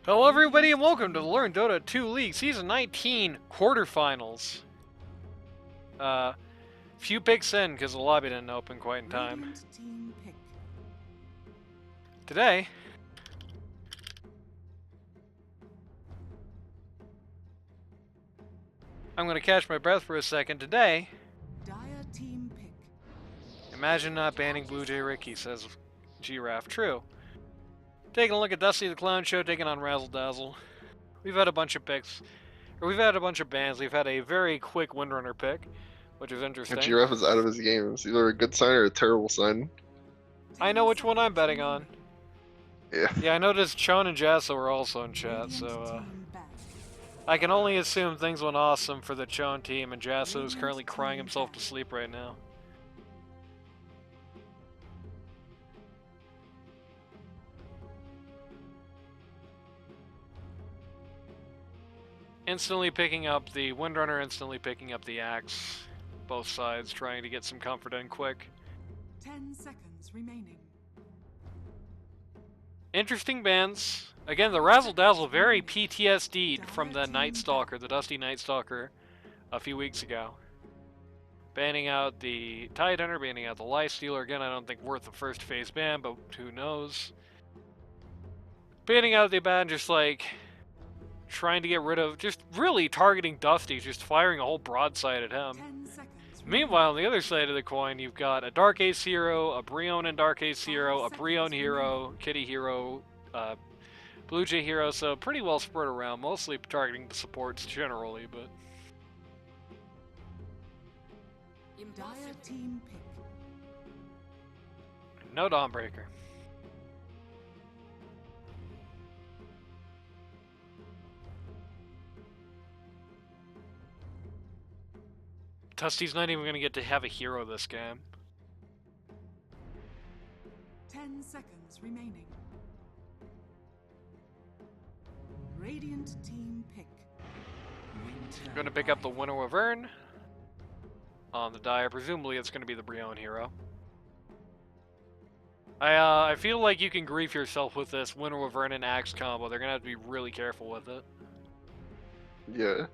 Hello everybody and welcome to the Learn Dota 2 League Season 19 Quarterfinals. Few picks in because the lobby didn't open quite in time. Today, I'm going to catch my breath for a second. Today, imagine not banning BlueJay Ricky, says Giraffe. True. Taking a look at Dusty the Clown Show taking on Razzle Dazzle. We've had a bunch of picks. Or we've had a bunch of bans. We've had a very quick Windrunner pick, which is interesting. Giraffe is out of his game. It's either a good sign or a terrible sign. I know which one I'm betting on. Yeah. Yeah, I noticed Chon and Jasso were also in chat, so I can only assume things went awesome for the Chon team, and Jasso is currently crying himself to sleep right now. Instantly picking up the Windrunner, instantly picking up the Axe. Both sides trying to get some comfort in quick. 10 seconds remaining. Interesting bans. Again, the Razzle Dazzle very PTSD'd from the Night Stalker, the Dusty Night Stalker, a few weeks ago. Banning out the Tide Hunter, banning out the Life Stealer. Again, I don't think worth the first phase ban, but who knows. Banning out the ban, just like trying to get rid of, just really targeting Dusty, just firing a whole broadside at him. Meanwhile, on the other side of the coin, you've got a Dark Ace hero, a Brion and Dark Ace hero, a Brion hero, Kitty hero, BlueJay hero, so pretty well spread around, mostly targeting the supports generally, but... Dire team pick. No Dawnbreaker. Dusty's not even going to get to have a hero this game. 10 seconds remaining. Radiant team pick. Going to pick up the Winter Wyvern. On the Dire, presumably it's going to be the Brion hero. I feel like you can grief yourself with this Winter Wyvern and Axe combo. They're going to have to be really careful with it. Yeah.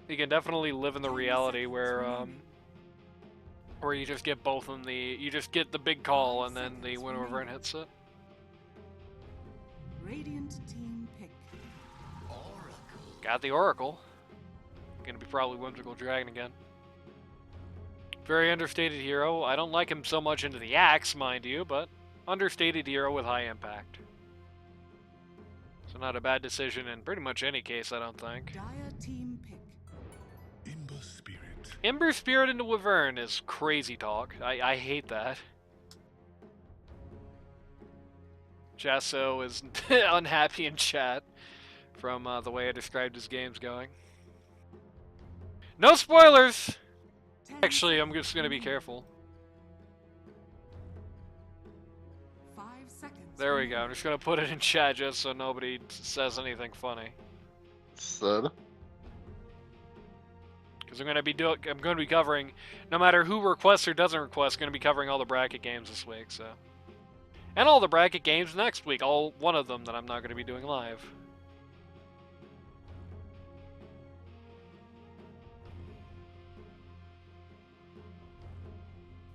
You can definitely live in the reality where you just get both in the, you just get the big call and then the Winter Wyvern hits it. Radiant team pick. Got the Oracle. Gonna be probably Whimsical Dragon again. Very understated hero. I don't like him so much into the Axe, mind you, but understated hero with high impact. So not a bad decision in pretty much any case, I don't think. Dire team pick. Ember Spirit. Ember Spirit into Wyvern is crazy talk. I hate that. Jasso is unhappy in chat from the way I described his games going. No spoilers! Actually, I'm just gonna be careful. 5 seconds. There we go. I'm just gonna put it in chat just so nobody says anything funny. Said. Because I'm gonna be covering, no matter who requests or doesn't request, gonna be covering all the bracket games this week. So, and all the bracket games next week. All one of them that I'm not gonna be doing live.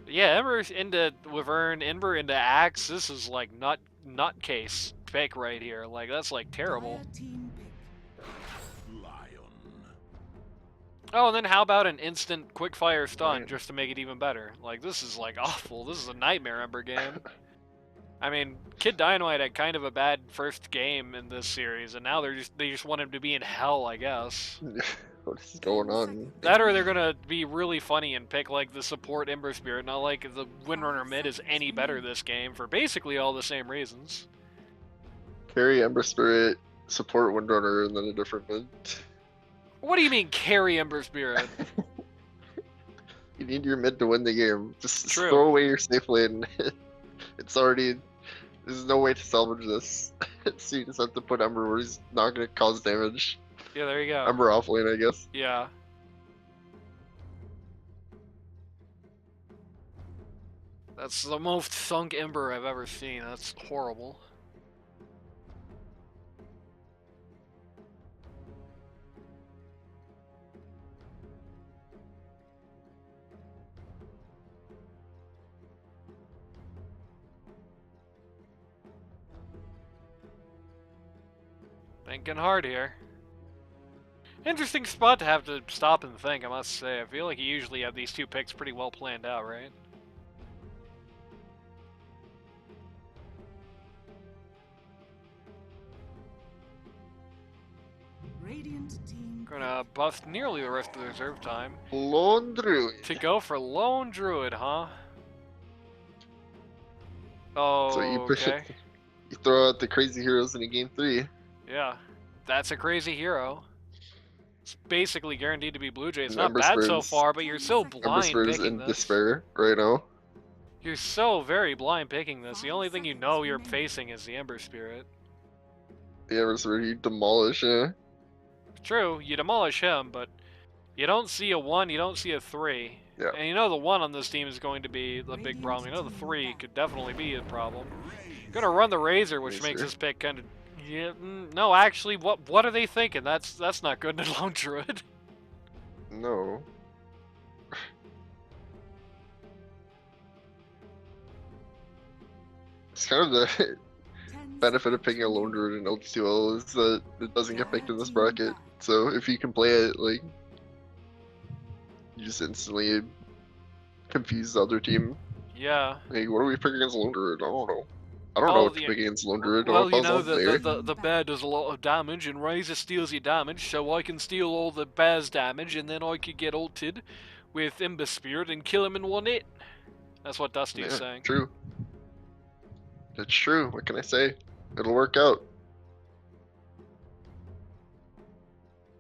Yeah, Ember into Wyvern, Ember into Axe. This is like nutcase pick right here. Like that's like terrible. Dire team pick. Lion. Oh, and then how about an instant quickfire stun just to make it even better? Like this is like awful. This is a nightmare Ember game. I mean, Kid Dynamite had kind of a bad first game in this series, and now they just want him to be in hell, I guess. What is going on? That or they're gonna be really funny and pick like the support Ember Spirit, not like the Windrunner mid is any better this game for basically all the same reasons. Carry Ember Spirit, support Windrunner, and then a different mid. What do you mean carry Ember Spirit? You need your mid to win the game. Just True. throw away your safe lane. It's already... There's no way to salvage this. So you just have to put Ember where he's not going to cause damage. Yeah, there you go. Ember off lane, I guess. Yeah. That's the most sunk Ember I've ever seen. That's horrible. Thinking hard here. Interesting spot to have to stop and think, I must say. I feel like you usually have these two picks pretty well planned out, right? Radiant team Gonna bust nearly the rest of the reserve time Lone Druid. to go for Lone Druid, huh? Oh, So you okay. you throw out the crazy heroes in a game 3. Yeah, that's a crazy hero. It's basically guaranteed to be BlueJay. It's And not Ember bad so Spirit's- far, but you're so Ember Ember blind Spirit is picking in this. despair right now. You're so very blind picking this. The 5 only thing you seconds know you're remaining. facing is the Ember Spirit. The Ember Spirit you demolish, yeah. True, you demolish him, but you don't see a 1, you don't see a 3. Yeah. And you know the 1 on this team is going to be the big Radiant problem. You know the team 3 back. could definitely be a problem. Gonna run the Razor, which makes Razor. this pick kind of... Yeah, no, actually, what are they thinking? That's not good in a Lone Druid. No. It's kind of the 10 benefit of seconds picking a Lone remaining. Druid in LT2L is that it doesn't get picked in this Team bracket. back. So if you can play it, like, you just instantly confuse the other team. Yeah. Like, what are we picking against Lone Druid? I don't know. I don't Oh, know what to the- pick against Lone Druid. Well, If I you was know, on there. the bear does a lot of damage, and Razor steals your damage, so I can steal all the bear's damage, and then I could get ulted with Ember Spirit and kill him in 1 hit. That's what Dusty's Yeah, saying. true. It's true. What can I say? It'll work out.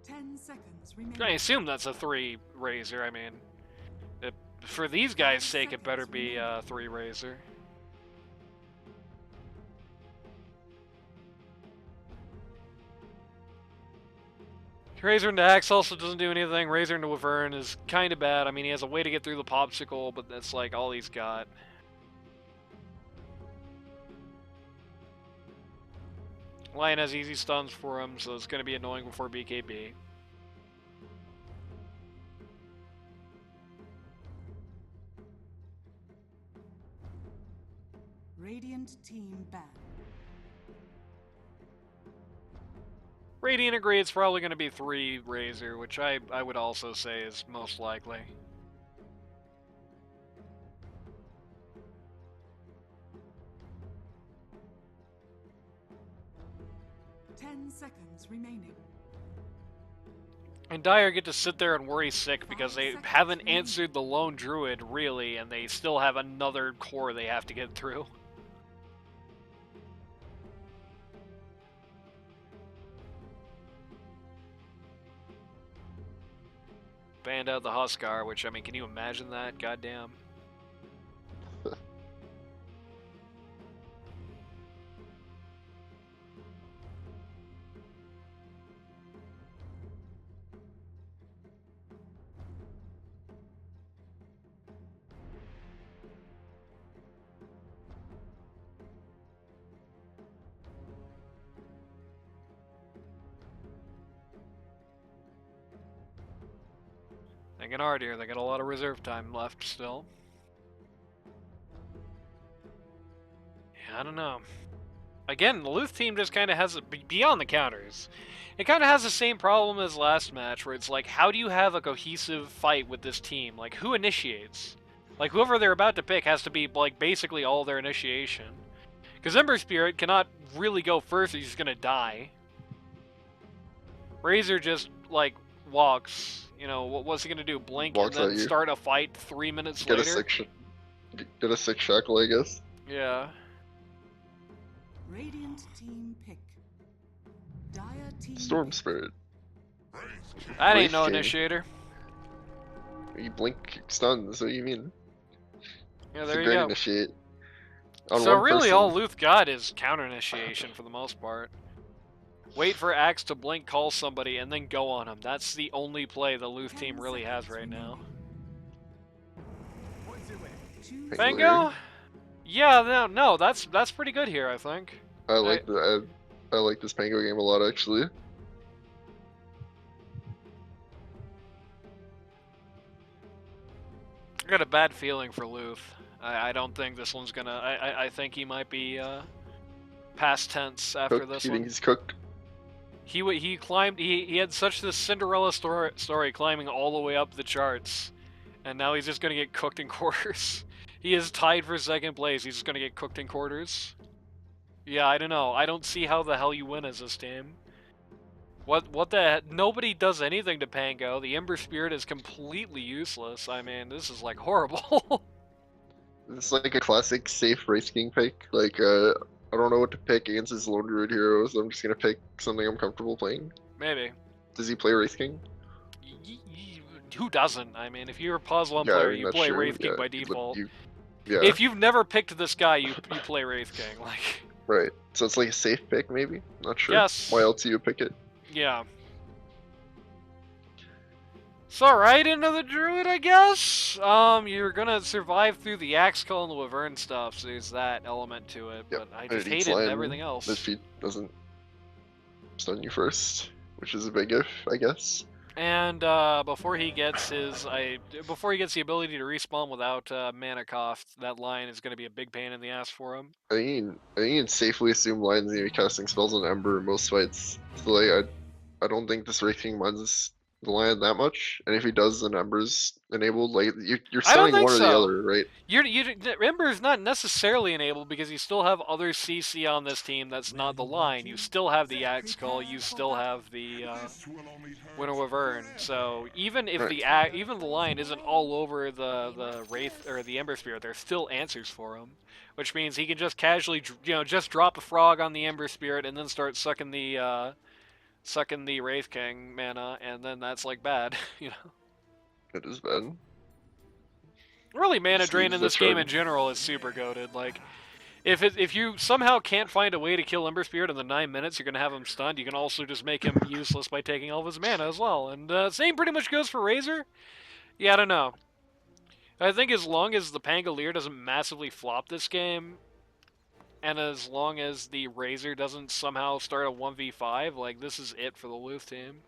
10 seconds I remaining. assume that's a 3 Razor. I mean, for these guys' sake, it better be a 3 Razor. Razor into Axe also doesn't do anything. Razor into Wyvern is kind of bad. I mean, he has a way to get through the popsicle, but that's like all he's got. Lion has easy stuns for him, so it's going to be annoying before BKB. Radiant team back. Radiant agree it's probably going to be 3 Razor, which I would also say is most likely. Ten seconds remaining. And Dire get to sit there and worry sick because 5 they seconds haven't remaining. answered the Lone Druid, really, and they still have another core they have to get through. Banned out the Huskar, which, I mean, can you imagine that? Goddamn. Thinking hard here. They got a lot of reserve time left still. Yeah, I don't know. Again, the Luth team just kind of has, beyond the counters, it kind of has the same problem as last match, where it's like, how do you have a cohesive fight with this team? Like, who initiates? Like, whoever they're about to pick has to be, like, basically all their initiation. Because Ember Spirit cannot really go first, he's just gonna die. Razor just, like, walks. You know, what's he gonna do? Blink Walks and at then you. start a fight 3 minutes Get later? get a 6 shackle, I guess. Yeah. Radiant team pick. Dire team Storm pick. Spirit. That ain't Wraith no King. initiator. You blink stuns, what do you mean? Yeah, It's there a you great go. initiate. On So one really person. all Luth got is counter initiation for the most part. Wait for Axe to blink, call somebody, and then go on him. That's the only play the Luth 10 team really has seconds right now. Choose Fango. Fango? Yeah, no, that's pretty good here, I think. I like I like this Pango game a lot, actually. I got a bad feeling for Luth. I don't think this one's gonna... I think he might be past tense after Cooked. this You think one. he's cooked? He climbed. He had such this Cinderella story climbing all the way up the charts, and now he's just gonna get cooked in quarters. He is tied for second place. He's just gonna get cooked in quarters. Yeah, I don't know. I don't see how the hell you win as this team. What the? Nobody does anything to Pango. The Ember Spirit is completely useless. I mean, this is like horrible. It's like a classic safe Race King pick. Like, I don't know what to pick against his lone druid hero, so I'm just gonna pick something I'm comfortable playing. Maybe. Does he play Race King? Who doesn't? I mean, if you're a Puzzle Yeah, player, I'm you not play sure. Wraith King Yeah, by default. yeah, If you've never picked this guy, you play Wraith King. Like, right. So it's like a safe pick, maybe? Not sure. Yes. Why else do you pick it? yeah. It's alright into the Druid, I guess. You're gonna survive through the Axe Call and the Wyvern stuff, so there's that element to it. Yep. But I And just it eats hated land everything else. If he doesn't stun you first, which is a big if, I guess. And before he gets before he gets the ability to respawn without mana cost, that line is going to be a big pain in the ass for him. I think you can safely assume Lion's gonna be casting spells on Ember in most fights. So like, I don't think this Wraith King minds the Lion that much. And if he does, then Ember's enabled. Like you're I don't stunning think one or the so. other, right? Ember is not necessarily enabled because you still have other CC on this team that's not the line. You still have the Axe Call. You still have the Winter Wyvern. So even if Right. even the line isn't all over the Wraith or the Ember Spirit, there's still answers for him, which means he can just casually just drop a frog on the Ember Spirit and then start sucking the Wraith King mana, and then that's like bad, you know. It is bad. Really, mana Just drain leaves in the this game in shard. general is super goated. Like, if you somehow can't find a way to kill Ember Spirit in the 9 minutes, you're gonna have him stunned. You can also just make him useless by taking all of his mana as well. And same pretty much goes for Razor. Yeah, I don't know. I think as long as the Pangolier doesn't massively flop this game, and as long as the Razor doesn't somehow start a 1v5, like, this is it for the Luth team.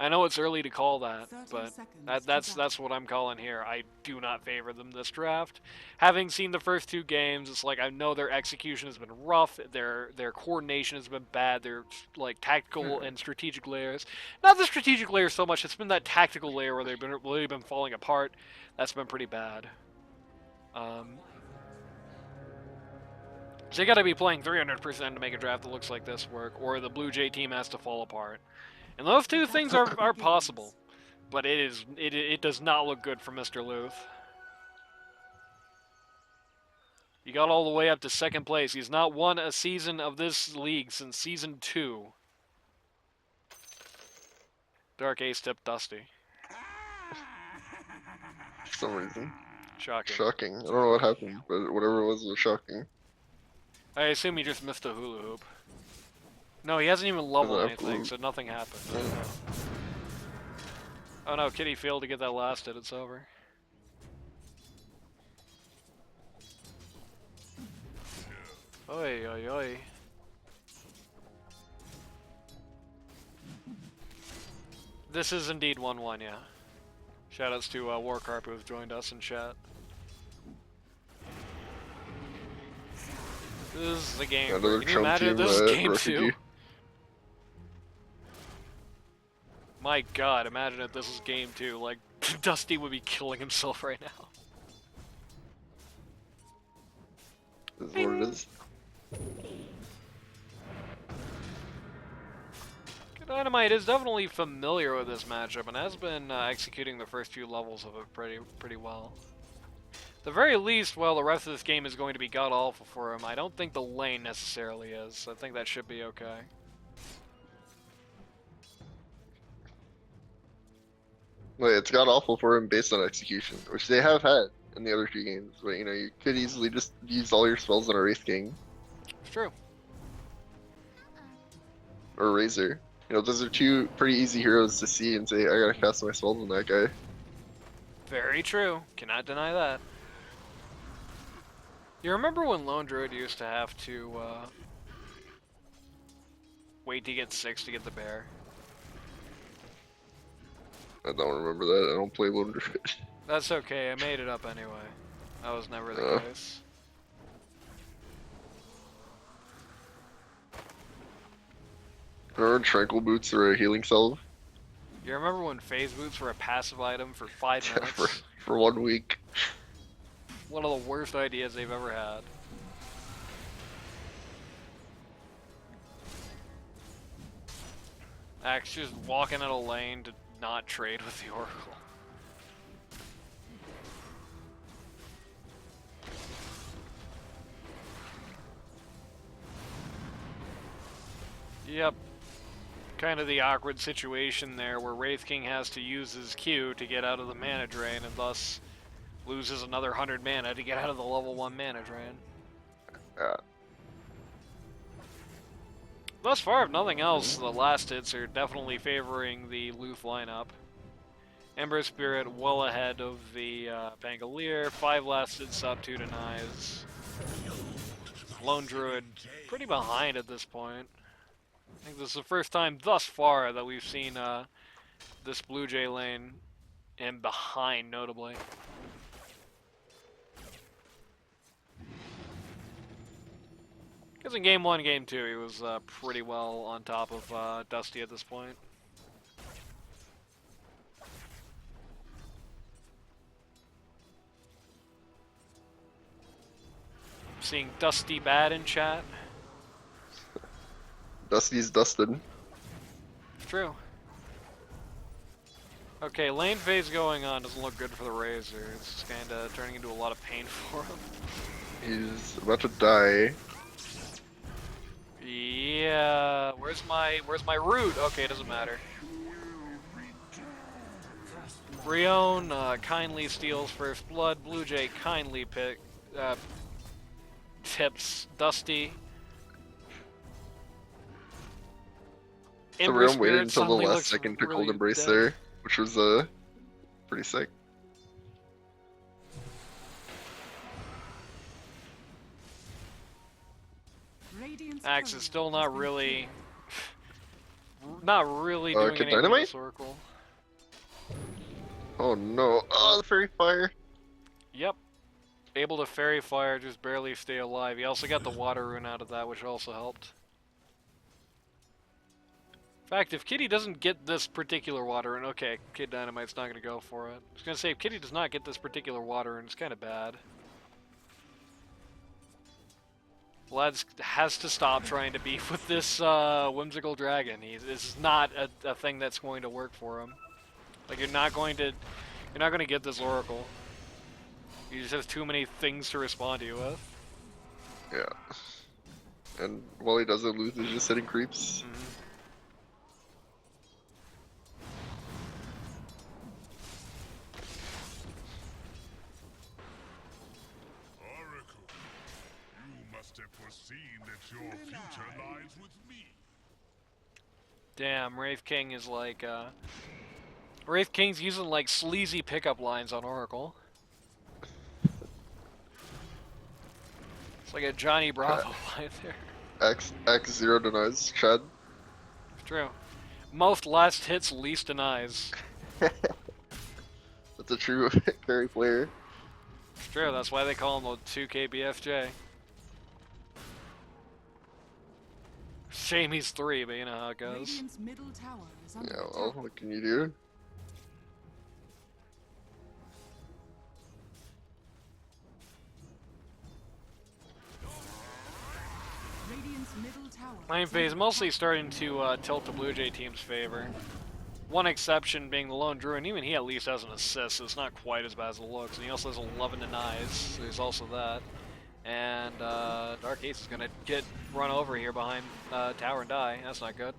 I know it's early to call that, 30 but seconds to that's battle. what I'm calling here. I do not favor them this draft. Having seen the first two games, it's like I know their execution has been rough, their coordination has been bad, their like tactical and strategic layers. Not the strategic layer so much, it's been that tactical layer where they've been really been falling apart. That's been pretty bad. So you got to be playing 300% to make a draft that looks like this work, or the BlueJay team has to fall apart. And those two things are possible, but it does not look good for Mr. Luth. He got all the way up to second place. He's not won a season of this league since season 2. Dark Ace tipped Dusty. For some reason. Shocking. Shocking. I don't know what happened, but whatever it was shocking. I assume he just missed a hula hoop. No, he hasn't even leveled Doesn't have anything, to- so nothing happened. Oh no, Kitty failed to get that last hit. It's over. Oi, oi, oi. This is indeed 1-1, yeah. Shoutouts to Warcarp who has joined us in chat. This is the game. Another Can you Trump imagine if team, this is game refugee. 2? My god, imagine if this is game 2. Like, Dusty would be killing himself right now. This is what it is. Dynamite is definitely familiar with this matchup and has been executing the first few levels of it pretty well. At the very least, while the rest of this game is going to be god-awful for him, I don't think the lane necessarily is. I think that should be okay. Like, it's got awful for him based on execution, which they have had in the other two games. But you know, you could easily just use all your spells on a Wraith King It's true. or Razor. You know, those are two pretty easy heroes to see and say, I gotta cast my spells on that guy. Very true. Cannot deny that. You remember when Lone Druid used to have to wait to get 6 to get the bear? I don't remember that. I don't play Lone Druid. That's okay, I made it up anyway. That was never the case. Remember Tranquil Boots or a healing salve? You remember when phase boots were a passive item for 5 Yeah, minutes? for 1 week. One of the worst ideas they've ever had. Axe just walking out a lane to not trade with the Oracle. Yep. Kind of the awkward situation there where Wraith King has to use his Q to get out of the mana drain and thus loses another 100 mana to get out of the level 1 mana drain. Yeah. Thus far, if nothing else, the last hits are definitely favoring the Luth lineup. Ember Spirit well ahead of the Pangolier, 5 last hits up, 2 denies. Lone Druid pretty behind at this point. I think this is the first time thus far that we've seen this BlueJay lane and behind, notably. Because in Game 1, Game 2, he was pretty well on top of Dusty at this point. Seeing Dusty Bad in chat. Dusty's dusted. True. Okay, lane phase going on doesn't look good for the Razor. It's kind of turning into a lot of pain for him. He's about to die. Yeah, where's my root? Okay, it doesn't matter. Rion kindly steals first blood. BlueJay kindly tips Dusty. So Ember Realm Spirit waited until the suddenly last looks second to really Cold Embrace dead. there, which was pretty sick. Radiant's Axe courier is still has not been really, killed. not really doing Kid anything with Dynamite? this Oracle. Oh no! Oh, the Fairy Fire! Yep. Able to Fairy Fire, just barely stay alive. He also got the Water Rune out of that, which also helped. In fact, if Kitty doesn't get this particular Water Rune, okay, Kid Dynamite's not going to go for it. I was going to say, if Kitty does not get this particular Water Rune, it's kind of bad. Vlad has to stop trying to beef with this whimsical dragon. This is not a thing that's going to work for him. Like, you're not going to get this Oracle. He just has too many things to respond to you with. Yeah. And while he does it, Luth is just hitting creeps. Oracle, you must have foreseen that your future lies with me. Damn, Wraith King is like, Wraith King's using like sleazy pickup lines on Oracle. It's like a Johnny Bravo line there. X0 denies Chad. It's true. Most last hits, least denies. That's a true carry player. It's true, that's why they call him a 2K BFJ. Shame he's 3, but you know how it goes. Radiant's middle tower is under Yeah, well, attack. what can you do? Radiant's middle tower Lane is phase under mostly attack. starting to tilt the BlueJay team's favor. One exception being the Lone Druid, and even he at least has an assist, so it's not quite as bad as it looks. And he also has 11 denies, so there's also that. And Dark Ace is going to get run over here behind tower and die. That's not good.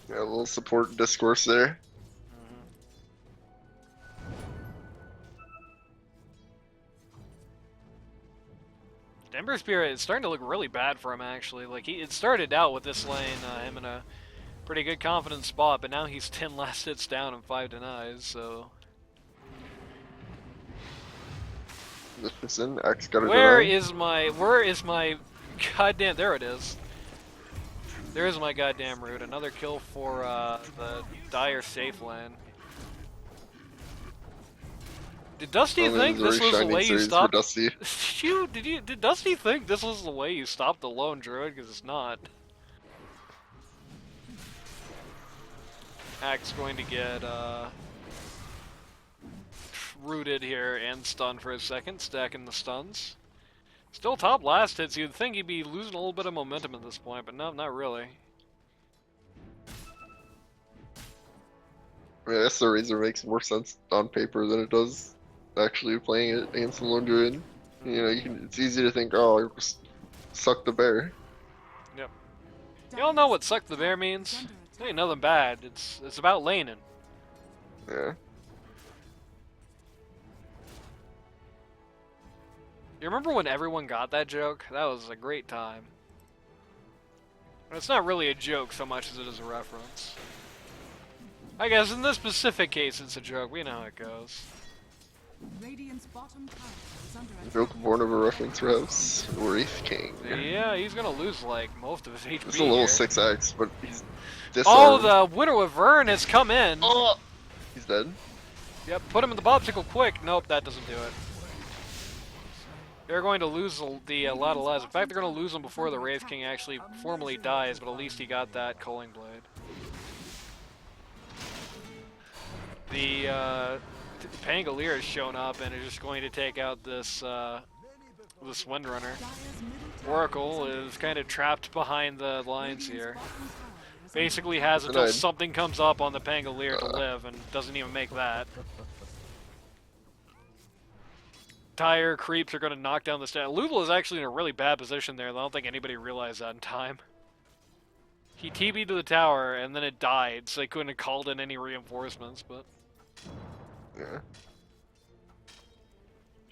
Yeah, a little support discourse there. Ember Spirit is starting to look really bad for him, actually. Like, it started out with this lane, him in a pretty good confident spot, but now he's 10 last hits down and 5 denies, so... Listen, X got a Where deny. is my goddamn, there it is. There is my goddamn root. Another kill for the dire safe lane. Did Dusty Only think this very was the shining way you series for stopped? Dusty. Did Dusty think this was the way you stopped the Lone Druid? Because it's not. Axe going to get rooted here and stunned for a second, stacking the stuns. Still top last hits. You'd think he'd be losing a little bit of momentum at this point, but no, not really. I mean, I guess the Razor makes more sense on paper than it does actually playing it against the lone druid. You know, it's easy to think, oh, I just suck the bear. Yep. You all know what suck the bear means? It ain't nothing bad. It's about laning. Yeah. You remember when everyone got that joke? That was a great time. It's not really a joke so much as it is a reference. I guess in this specific case it's a joke. We know how it goes. Radiant's bottom tower is under attack. Joke born of a reference, perhaps. Wraith King. Yeah, he's gonna lose like most of his HP. It's a level here. 6x, but he's Oh, disarmed. the Widow of Vern has come in. Oh! He's dead. Yep, put him in the bobsicle quick. Nope, that doesn't do it. They're going to lose the lot of lives. In fact, they're going to lose him before the Wraith King actually formally dies, but at least he got that Culling Blade. The Pangolier has shown up and is just going to take out this this Windrunner. Dire's middle tower Oracle is kind of trapped behind the lines here. Basically has until Denied. something comes up on the Pangolier to live, and doesn't even make that. Dire creeps are going to knock down the stat. Luth is actually in a really bad position there. I don't think anybody realized that in time. He TB'd to the tower, and then it died, so they couldn't have called in any reinforcements, but... Yeah.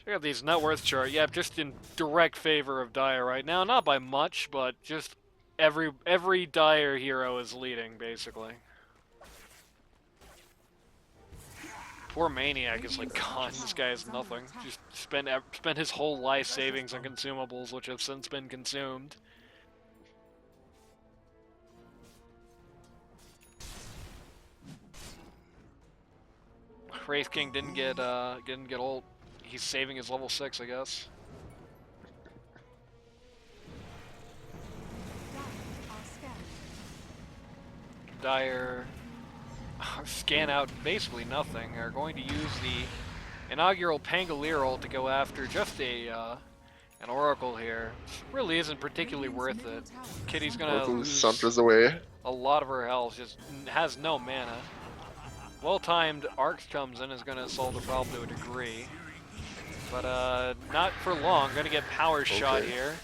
Check out these net worth chart. Yeah, just in direct favor of Dire right now. Not by much, but just every Dire hero is leading, basically. Poor Maniac is like gone. This guy has nothing. Just spent his whole life savings on consumables, which have since been consumed. Wraith King didn't get ult. He's saving his level 6, I guess. Dire scan out basically nothing. Are going to use the inaugural Pangolier ult to go after just an Oracle here. Really isn't particularly worth it. Kitty's gonna Oracle lose saunters away. a lot of her health. Just has no mana. Well-timed Arcs comes in, is gonna solve the problem to a degree, but not for long. Gonna get power shot here.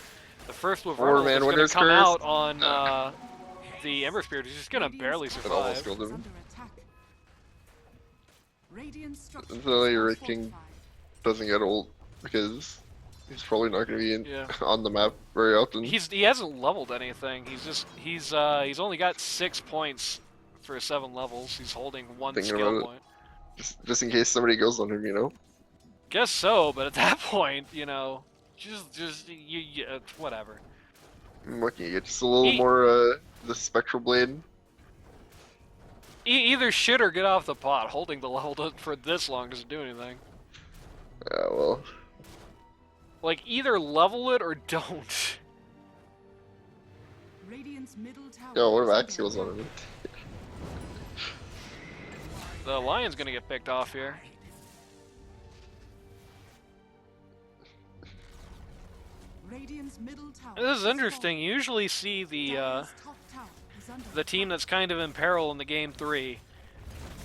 The first with Razzle is gonna Winter's come Curse. out on the Ember Spirit. He's just gonna barely It almost survive. killed is him. under attack. Radiant structures Until your are Wraith King fortified. doesn't get ult because he's probably not going to be in, Yeah. on the map very often. He hasn't leveled anything. He's only got 6 points for 7 levels. He's holding 1 Thinking skill about it. point. Just in case somebody goes on him, you know? Guess so, but at that point, you know, whatever. What can you get? Just a little He- more, the Spectral Blade. Either shit or get off the pot. Holding the level for this long doesn't do anything. Yeah, well. Like, either level it or don't. Radiant's middle tower Yo, what is if under Axe goes on attack. him? The Lion's gonna get picked off here. Radiant's middle tower This is has interesting. You usually see fallen. Dire's top tower is under the team that's kind of in peril in the game 3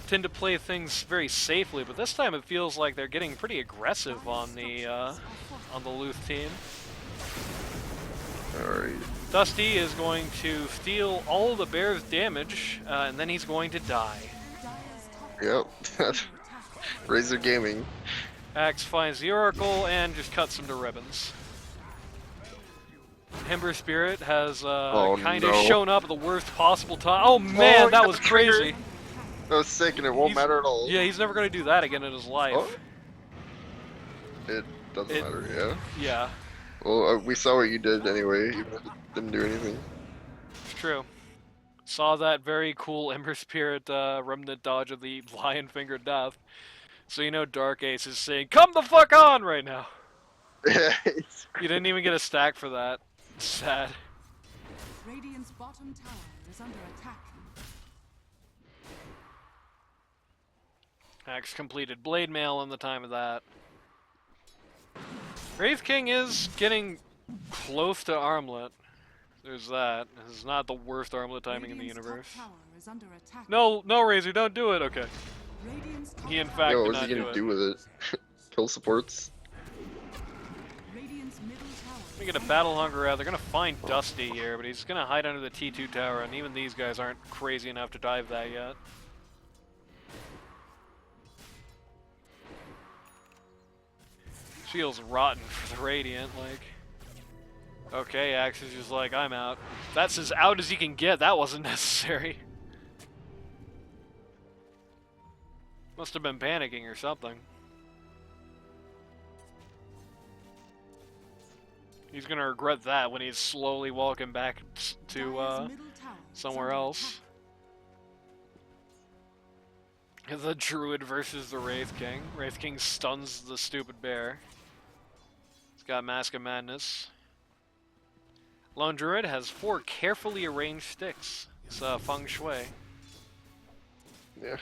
tend to play things very safely, but this time it feels like they're getting pretty aggressive on the Luth team. Alright. Dusty is going to steal all the bear's damage, and then he's going to die. Dire's top Yep. tower is under attack. Razor Gaming. Axe finds the Oracle and just cuts him to ribbons. Ember Spirit has kind of no. shown up at the worst possible time. Oh man, he that got was the trigger. crazy. That was sick and it won't He's- matter at all. Yeah, he's never going to do that again in his life. Oh? It doesn't It- matter, yeah. Yeah, Well, we saw what you did anyway, even if it didn't do anything. it's true. Saw that very cool Ember Spirit remnant dodge of the Lion Finger Death. So you know Dark Ace is saying, "Come the fuck on!" right now. It's- You didn't even get a stack for that. Sad. Radiant's bottom tower is under attack. Axe completed Blade Mail in the time of that. Wraith King is getting close to Armlet. There's that. This is not the worst Armlet timing in the Radiant's top universe. tower is under attack. No, no, Razor, don't do it. Okay. Radiant's top He in tower- fact Yo, did what's he not do gonna it. do with it? Kill supports? Radiant's middle tower They get a Battle Hunger out. They're gonna find Dusty here, but he's gonna hide under the T2 tower, and even these guys aren't crazy enough to dive that yet. Feels rotten for the Radiant, like. Okay, Axe is just like, I'm out. That's as out as he can get. That wasn't necessary. Must have been panicking or something. He's gonna regret that when he's slowly walking back to Dire's middle tower is somewhere under else. The Druid versus the Wraith King. Wraith King stuns the stupid bear. He's got Mask of Madness. Lone Druid has 4 carefully arranged sticks. It's feng shui. Yeah.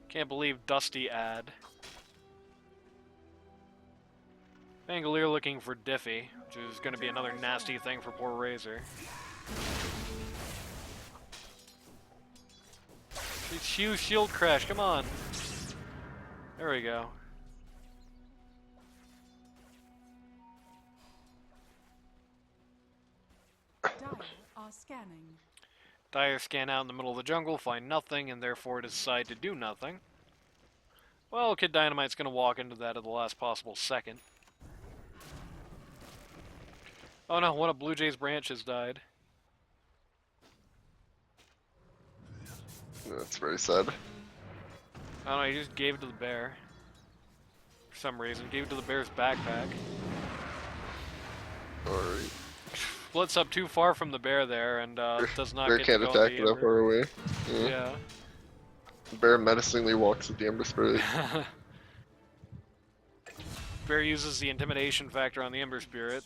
Can't believe Dusty ad. Pangolier looking for Diffie, which is going to be another nasty thing for poor Razor. Huge shield crash, come on. There we go. attack. Dire are scanning. Dire scan out in the middle of the jungle, find nothing, and therefore decide to do nothing. Well, Kid Dynamite's going to walk into that at the last possible second. Oh no, one of BlueJay's branches died. That's very sad. I don't know, he just gave it to the bear. For some reason, gave it to the bear's backpack. Alright. Splits up too far from the bear there, and does not Bear get can't to go attack the that Ember. far away. Yeah. Yeah. The bear menacingly walks with the Ember Spirit. Bear uses the intimidation factor on the Ember Spirit.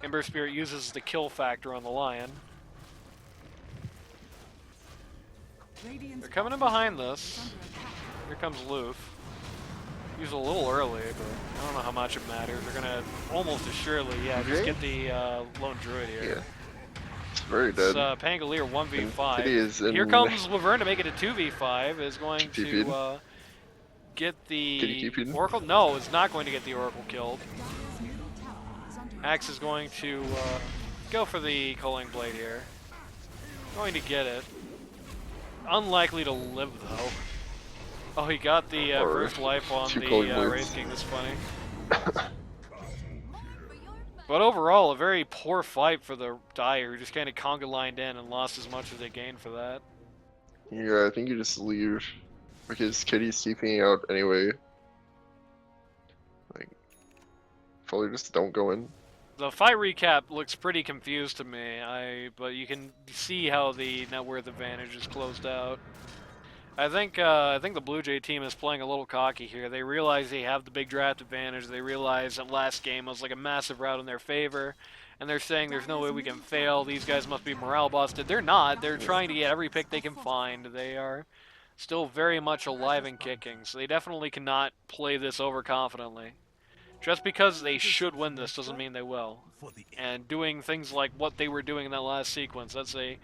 Ember Spirit uses the kill factor on the lion. Radiant's They're coming in bottom behind tower this. is under attack. Here comes Luth. He was a little early, but I don't know how much it matters. They're gonna almost assuredly, just Really? get the Lone Druid here. Yeah. It's very It's dead. Pangolier 1v5. Kitty is in- Here comes Laverne to make it a 2v5. Is going TP'd. to get Kitty the TP'd? Oracle. No, it's not going to get the Oracle killed. Dire's middle tower is under Axe attack. is going to go for the Culling Blade here. Going to get it. Unlikely to live though. Oh, he got the Or first life on two the Culling Blades. Wraith King. That's funny. But overall, a very poor fight for the Dire, who just kind of conga lined in and lost as much as they gained for that. Yeah, I think you just leave. Because Kitty's TPing out anyway. Like, probably just don't go in. The fight recap looks pretty confused to me, but you can see how the net worth advantage is closed out. I think the BlueJay team is playing a little cocky here. They realize they have the big draft advantage. They realize that last game was like a massive rout in their favor, and they're saying there's no way we can fail. These guys must be morale busted. They're not. They're trying to get every pick they can find. They are still very much alive and kicking, so they definitely cannot play this overconfidently. Just because they should win this doesn't mean they will. And doing things like what they were doing in that last sequence, that's a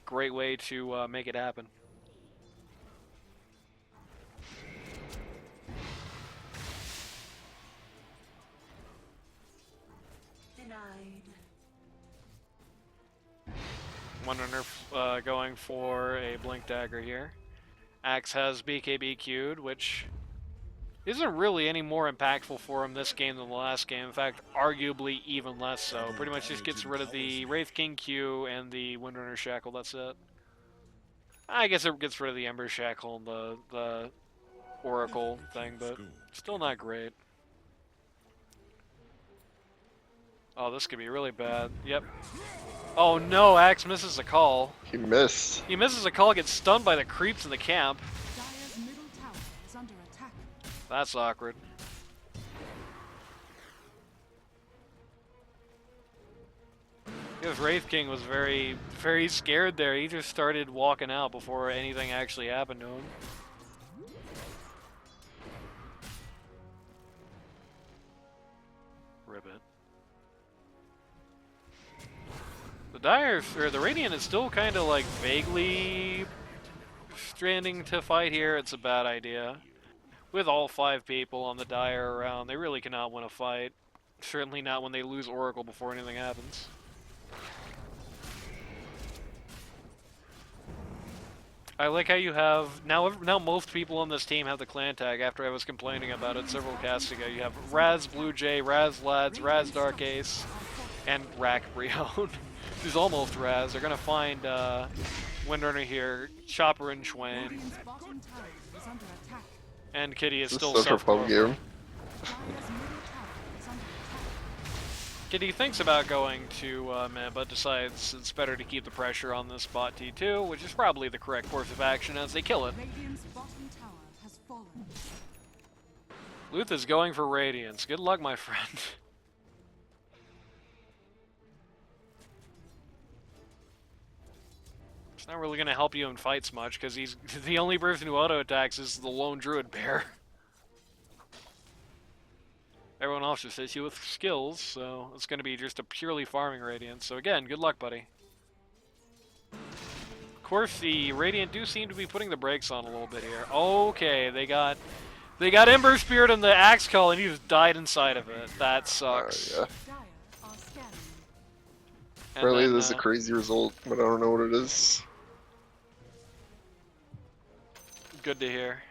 great way to make it happen. Wonder going for a Blink Dagger here. Axe has BKB queued, which isn't really any more impactful for him this game than the last game. In fact, arguably even less so. Pretty much just gets rid of the Wraith King Q and the Windrunner Shackle, that's it. I guess it gets rid of the Ember Shackle and the Oracle thing, but still not great. Oh, this could be really bad. Yep. Oh no, Axe misses a call. He missed. He misses a call, gets stunned by the creeps in the camp. Dire's middle tower is under attack. That's awkward. Because Wraith King was very, very scared there. He just started walking out before anything actually happened to him. Ribbit. The Dire, or the Radiant is still kind of like vaguely stranding to fight here. It's a bad idea. With all 5 people on the Dire around, they really cannot win a fight. Certainly not when they lose Oracle before anything happens. I like how you have now most people on this team have the clan tag after I was complaining about it several casts ago. You have Raz BlueJay, Raz Lads, Raz Dark Ace, and Rack Brion. Who's almost Raz. They're gonna find Windrunner here, Chopper and Schwain. Radiant's bottom tower is under attack. And Kitty is This still is such a pub game. Dire's middle tower is under attack. Kitty thinks about going to mid, but decides it's better to keep the pressure on this bot T2, which is probably the correct course of action as they kill it. Radiant's bottom tower has fallen. Luth is going for Radiance. Good luck, my friend. It's not really going to help you in fights much, because he's the only person who auto-attacks is the lone druid bear. Everyone else just hits you with skills, so it's going to be just a purely farming Radiant. So again, good luck, buddy. Of course, the Radiant do seem to be putting the brakes on a little bit here. Okay, they got Ember Spirit and the Axe Call, and he just died inside of it. That sucks. Yeah. Dire are scanning. And Really, then, this is a crazy result, but I don't know what it is. good to hear.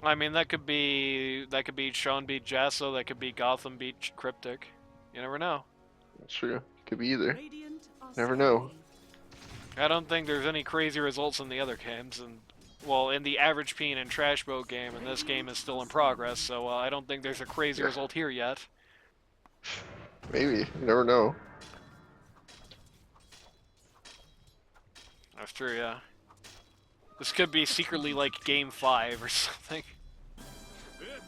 I mean, that could be Sean beat Jasso, that could be Gotham beat Cryptic. You never know. True. Could be either. Radiant are Never know. scanning. I don't think there's any crazy results in the other games, and well, in the average peen and trash boat game, and this game is still in progress, so I don't think there's a crazy Yeah. result here yet. Maybe. You never know. That's true, yeah. This could be secretly like Game 5 or something.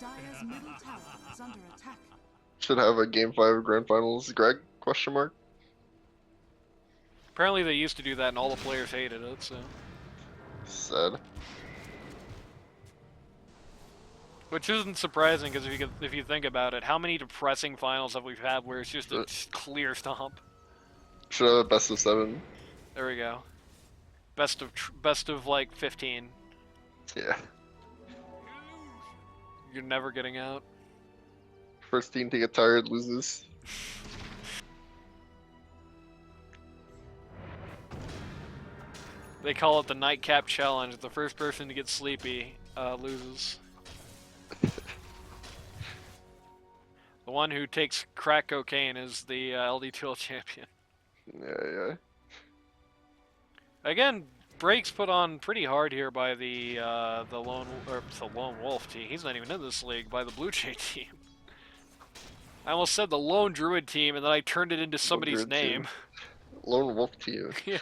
Dire's middle tower is under attack. Should have a Game 5 Grand Finals. Greg? Question mark? Apparently they used to do that and all the players hated it, so. Sad. Which isn't surprising, because if you think about it, how many depressing finals have we had where it's just a clear stomp? Should have a best of 7. There we go. Best of like 15. Yeah. You're never getting out. First team to get tired loses. They call it the nightcap challenge. The first person to get sleepy loses. The one who takes crack cocaine is the LD2L champion. Yeah. Again, breaks put on pretty hard here by the lone wolf team. He's not even in this league. By the BlueJay team. I almost said the lone druid team, and then I turned it into somebody's Druid name. team. Lone Wolf team. Yeah.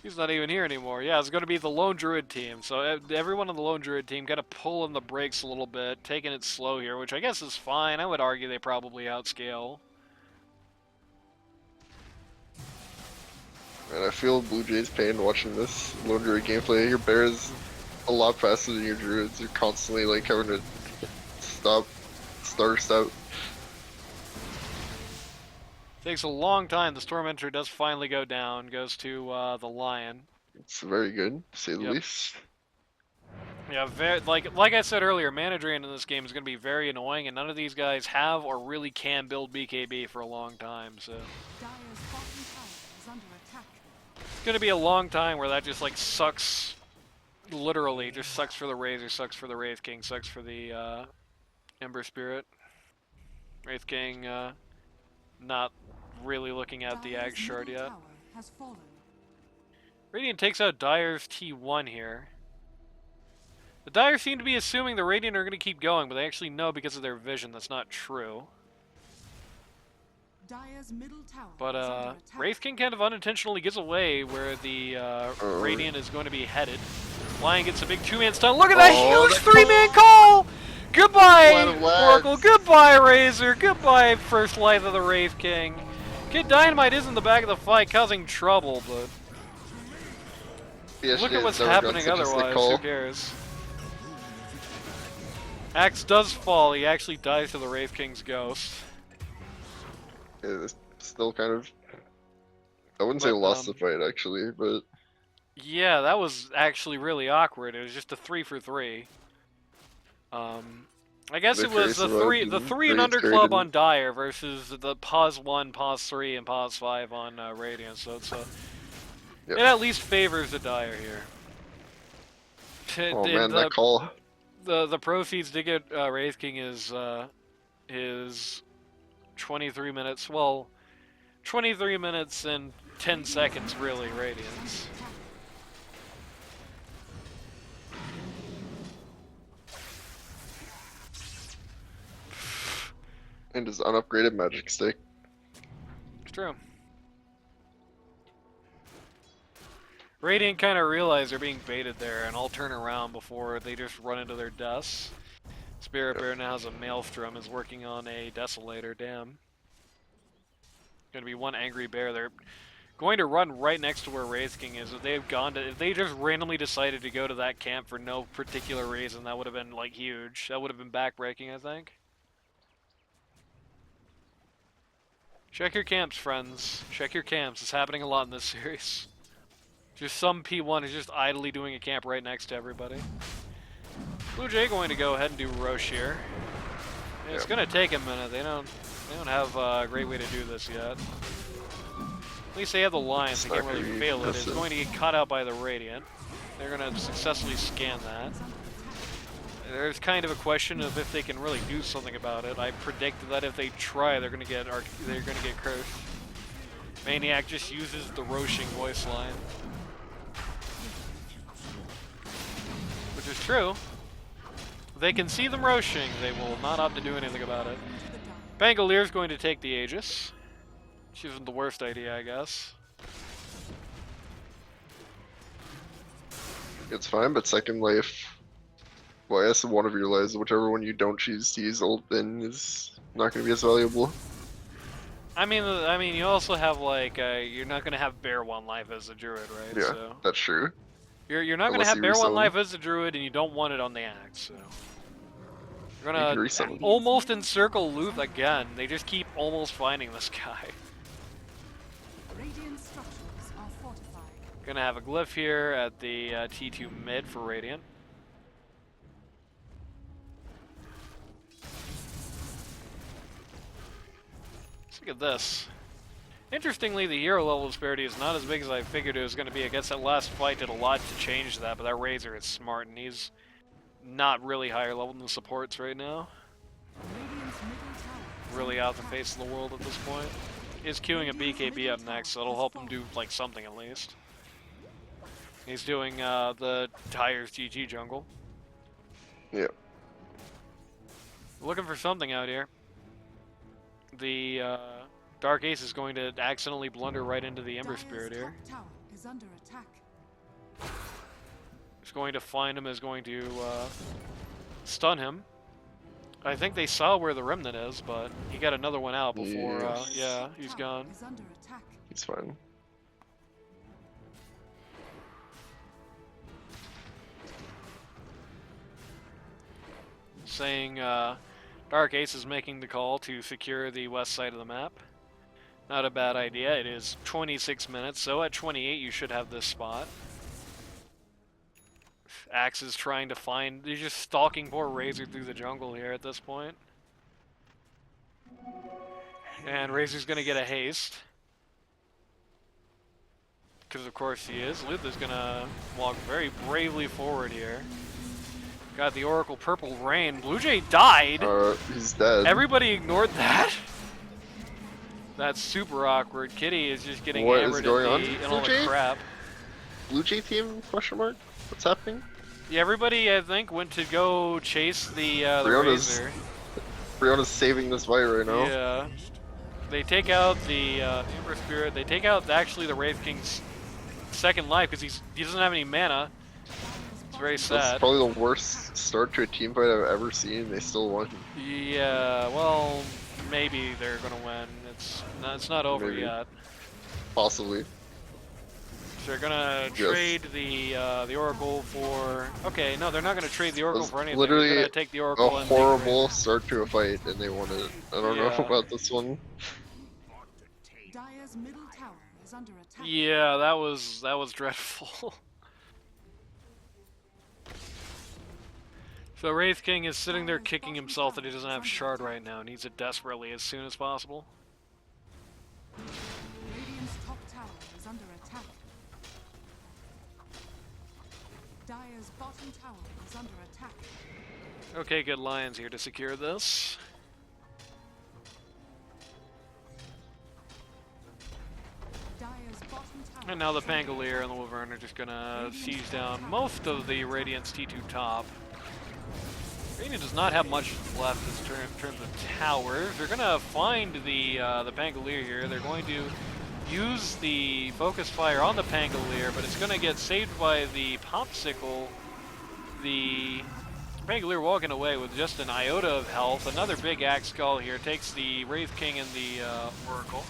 He's not even here anymore. Yeah, it's going to be the lone druid team. So everyone on the lone druid team got to pull in the brakes a little bit, taking it slow here, which I guess is fine. I would argue they probably outscale. And I feel BlueJay's pain watching this Lone Druid gameplay. Your bear is a lot faster than your druids. You're constantly like having to start. Takes a long time. The Storm Enter does finally go down. Goes to the Lion. It's very good, to say the Yep. least. Yeah, like I said earlier, mana drain in this game is going to be very annoying, and none of these guys have or really can build BKB for a long time. So Dire's bottom tower is under attack. it's going to be a long time where that just like sucks. Literally, just sucks for the Razor, sucks for the Wraith King, sucks for the Ember Spirit. Wraith King not really looking at the Ag Dire's shard middle yet. tower has fallen. Radiant takes out Dire's T1 here. The Dire seem to be assuming the Radiant are going to keep going, but they actually know because of their vision that's not true. Dire's middle tower But is under attack. Wraith King kind of unintentionally gives away where the Radiant is going to be headed. Lion gets a big 2-man stun. Look at that Oh, huge that 3-man call! Goodbye, Line of lads. Oracle. Goodbye, Razor. Goodbye, first life of the Wraith King. Kid Dynamite is in the back of the fight, causing trouble, but PSG look at has what's never gotten happening such a sick otherwise. call. Who cares? Axe does fall. He actually dies to the Wraith King's ghost. It's still kind of. I wouldn't say But, lost the fight actually, but Yeah, that was actually really awkward. It was just a 3 for 3. I guess it was the three and under club on Dire versus the pause 1, pause 3, and pause 5 on Radiant. So it's Yep. it at least favors the Dire here. oh man, that call. The proceeds to get Wraith King is 23 minutes. Well, 23 minutes and 10 seconds really Radiance. And his unupgraded magic stick. It's true. Radiant kind of realize they're being baited there, and I'll turn around before they just run into their deaths. Spirit Bear now has a Maelstrom, is working on a Desolator, damn. Gonna be one angry bear. They're going to run right next to where Wraith King is. If they just randomly decided to go to that camp for no particular reason, that would have been like huge. That would have been backbreaking, I think. Check your camps, friends. Check your camps. It's happening a lot in this series. Just some P1 is just idly doing a camp right next to everybody. BlueJay going to go ahead and do Roche here. And it's going to take a minute. They don't have a great way to do this yet. At least they have the lines. They can't really fail it. It's going to get cut out by the Radiant. They're going to successfully scan that. There's kind of a question of if they can really do something about it. I predict that if they try, they're gonna get cursed. Maniac just uses the Roshing voice line, which is true. If they can see them Roshing, they will not opt to do anything about it. Bangalier's going to take the Aegis, which isn't the worst idea, I guess. It's fine, but second life. Well, I guess one of your lives, whichever one you don't choose to use ult in, is not going to be as valuable. I mean, you also have like you're not going to have Bear 1 life as a Druid, right? Yeah, So that's true. you're not going to have Bear 1 life as a Druid, and you don't want it on the Axe. So you're going to almost encircle Luth again. They just keep almost finding this guy. Radiant structures are fortified. Gonna have a glyph here at the T2 mid for Radiant. Look at this. Interestingly, the hero level disparity is not as big as I figured it was going to be. I guess that last fight did a lot to change that, but that Razor is smart, and he's not really higher level than the supports right now. Radiant's middle tower. Really out the face of the world at this point. He's queuing a BKB up next, so that'll help him do like something at least. He's doing the Tires GG jungle. Yep. Looking for something out here. The Dark Ace is going to accidentally blunder right into the Ember Spirit here. Top tower is under attack. He's going to find him, is going to stun him. I think they saw where the Remnant is, but he got another one out before, yeah, he's gone. Is under attack. He's fine. Saying Dark Ace is making the call to secure the west side of the map. Not a bad idea. It is 26 minutes, so at 28 you should have this spot. Axe is trying to find... He's just stalking poor Razor through the jungle here at this point. And Razor's going to get a haste. Because of course he is. Luth is going to walk very bravely forward here. Got the Oracle Purple Rain. BlueJay died! He's dead. Everybody ignored that. That's super awkward. Kitty is just getting What hammered is going on? in all the BlueJay? crap. BlueJay team? Question mark? What's happening? Yeah, everybody I think went to go chase the Razor. Briona's saving this fight right now. Yeah. They take out the Ember Spirit. They take out actually the Wraith King's second life because he doesn't have any mana. It's very That's sad. probably the worst start to a team fight I've ever seen. They still won. Yeah, well, maybe they're gonna win. It's not over Maybe. yet. Possibly. So they're gonna trade the Oracle for. Okay, no, they're not gonna trade the It Oracle was for anything. They're literally gonna take the a Oracle and take the horrible start to a fight, and they won it. I don't know Yeah. about this one. Dire's middle tower is under attack. Yeah, that was dreadful. So Wraith King is sitting there kicking himself that he doesn't have Shard right now. Needs it desperately as soon as possible. Radiant's top tower is under attack. Dire's bottom tower is under attack. Okay, good Lions here to secure this. Dire's bottom tower. And now the Pangolier and the Wyvern are just gonna seize down most of the Radiant's T2 top. Radiant does not have much left in terms of towers. They're gonna find the Pangolier here. They're going to use the focus fire on the Pangolier, but it's gonna get saved by the Popsicle. The Pangolier walking away with just an iota of health. Another big axe skull here takes the Wraith King and the Oracle.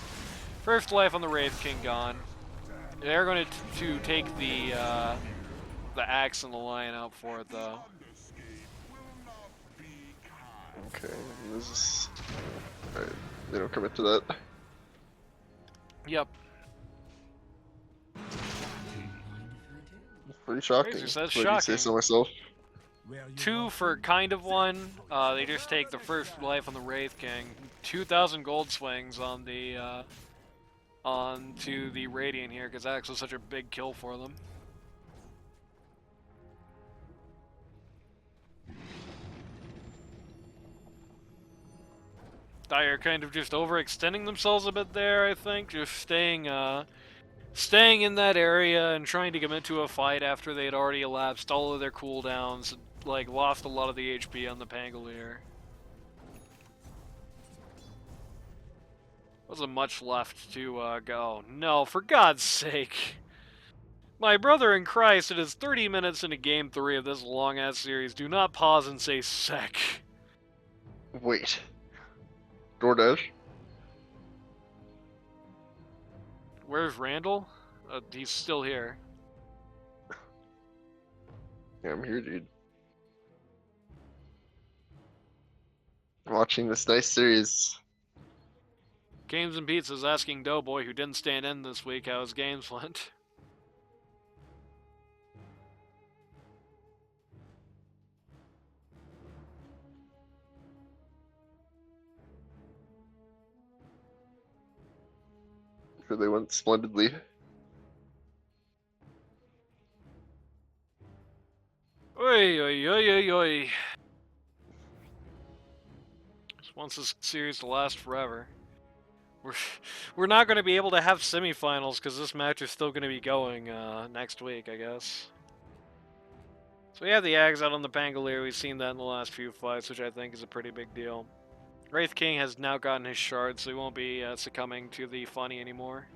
First life on the Wraith King gone. They're going to take the axe and the lion out for it though. Okay, this is. Alright, they don't commit to that. Yep. Pretty shocking. Crazy, so that's if I do say shocking. so myself. Two for kind of one. They just take the first life on the Wraith King. 2,000 gold swings on the onto the Radiant here because Axe was such a big kill for them. Dire kind of just overextending themselves a bit there, I think. Just staying in that area and trying to commit to a fight after they had already elapsed all of their cooldowns, like lost a lot of the HP on the Pangolier. Wasn't much left to go. No, for God's sake. My brother in Christ, it is 30 minutes into Game 3 of this long-ass series. Do not pause and say sec. Wait. DoorDash? Where's Randall? He's still here. Yeah, I'm here, dude. Watching this nice series. Games and Pizzas asking Doughboy, who didn't stand in this week, how his games went. Sure, they went splendidly. Oi, oi, oi, oi, oi. Just wants this series to last forever. We're not going to be able to have semifinals because this match is still going to be going next week, I guess. So we have the Ags out on the Pangolier. We've seen that in the last few fights, which I think is a pretty big deal. Wraith King has now gotten his shard, so he won't be succumbing to the funny anymore.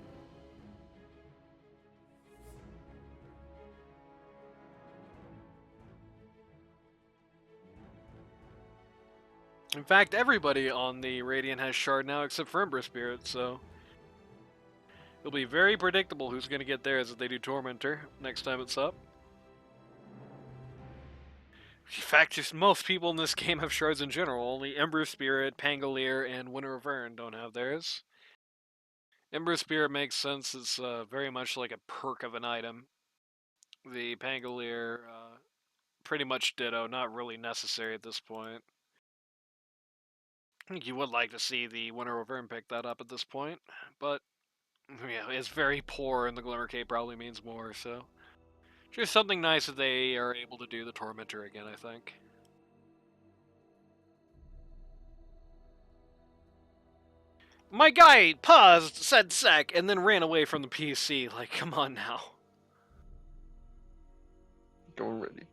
In fact, everybody on the Radiant has shard now except for Ember Spirit, so it'll be very predictable who's going to get theirs if they do Tormentor next time it's up. In fact, just most people in this game have shards in general. Only Ember Spirit, Pangolier, and Winter of Vern don't have theirs. Ember Spirit makes sense. It's very much like a perk of an item. The Pangolier, pretty much ditto. Not really necessary at this point. I think you would like to see the Winter of Vern pick that up at this point, but yeah, it's very poor, and the Glimmer Cape probably means more, so just something nice that they are able to do the Tormentor again, I think. My guy paused, said sec, and then ran away from the PC. Like, come on now. Going ready.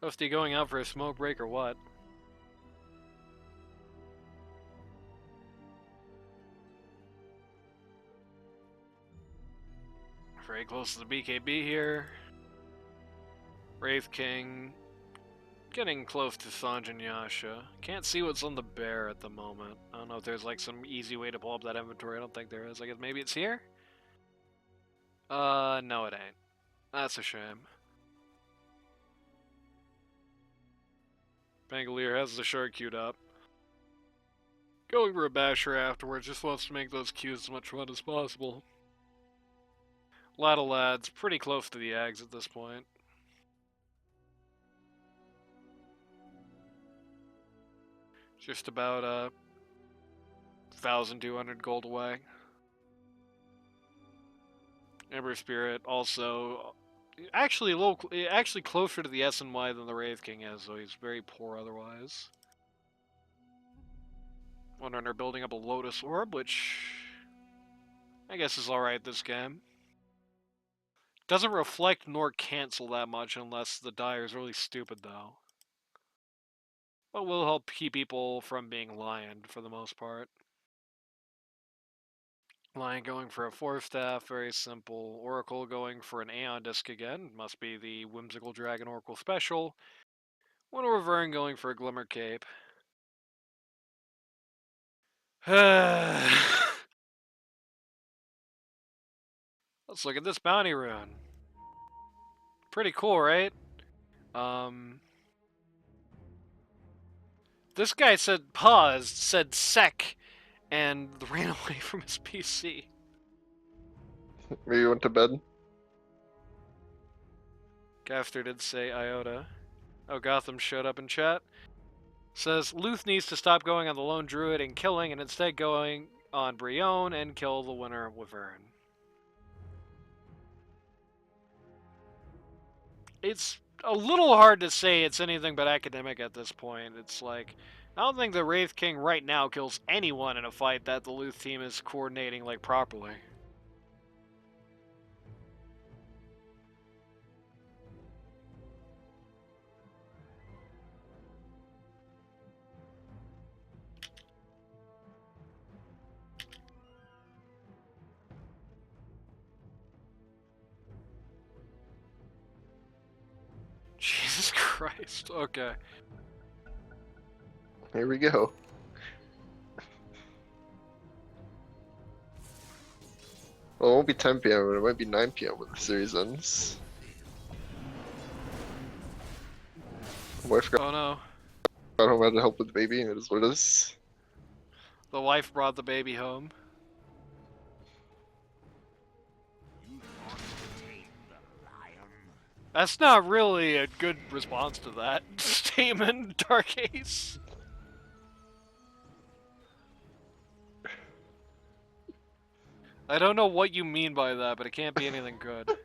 Toasty going out for a smoke break or what? Very close to the BKB here. Wraith King getting close to Sanj and Yasha. Can't see what's on the bear at the moment. I don't know if there's like some easy way to pull up that inventory. I don't think there is. I guess maybe it's here? No it ain't. That's a shame. Bangalore has the shark queued up. Going for a basher afterwards, just wants to make those queues as much fun as possible. A lot of lads, pretty close to the Ags at this point. Just about 1,200 gold away. Ember Spirit also actually actually closer to the S&Y than the Wraith King is, so he's very poor otherwise. Wondering they're building up a Lotus Orb, which I guess is alright this game. Doesn't reflect nor cancel that much unless the Dire is really stupid though. But will help keep people from being lioned for the most part. Lion going for a 4-staff, very simple. Oracle going for an Aeon Disc again, must be the Whimsical Dragon Oracle special. Winter Wyvern going for a Glimmer Cape. Let's look at this bounty rune. Pretty cool, right? This guy said paused, said sec, and ran away from his PC. Maybe you went to bed. Gaster did say iota. Oh, Gotham showed up in chat. Says Luth needs to stop going on the lone druid and killing, and instead going on Brion and kill the Winter Wyvern. It's a little hard to say it's anything but academic at this point. It's like, I don't think the Wraith King right now kills anyone in a fight that the Luth team is coordinating like properly. Jesus Christ, okay. Here we go. Well, it won't be 10 p.m., but it might be 9 p.m. when the series ends. My wife got Oh no. home, had to help with the baby, and it is what it is. The wife brought the baby home. That's not really a good response to that statement, Dark Ace. I don't know what you mean by that, but it can't be anything good.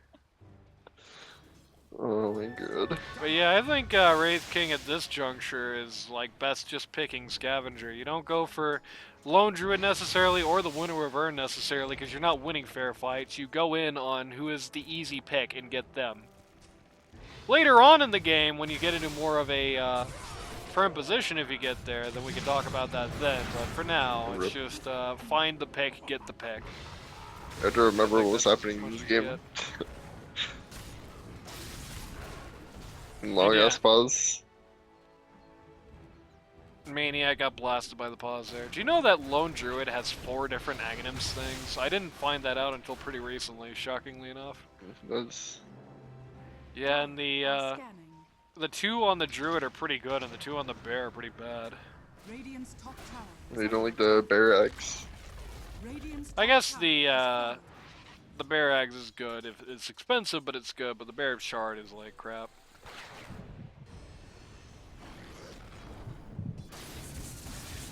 Oh my god. But yeah, I think Wraith King at this juncture is like best just picking Scavenger. You don't go for Lone Druid necessarily or the Winter Wyvern necessarily because you're not winning fair fights. You go in on who is the easy pick and get them. Later on in the game, when you get into more of a firm position, if you get there, then we can talk about that then. But for now, it's just find the pick, get the pick. I have to remember what was happening in this game. Long ass pause. Maniac got blasted by the pause there. Do you know that Lone Druid has 4 different Aghanims things? I didn't find that out until pretty recently, shockingly enough. That's... Yeah, and the 2 on the Druid are pretty good, and the 2 on the Bear are pretty bad. Radiant's top tower. They don't like the bear X. I guess the Bear Axe is good. If it's expensive, but it's good. But the Bear Shard is like crap.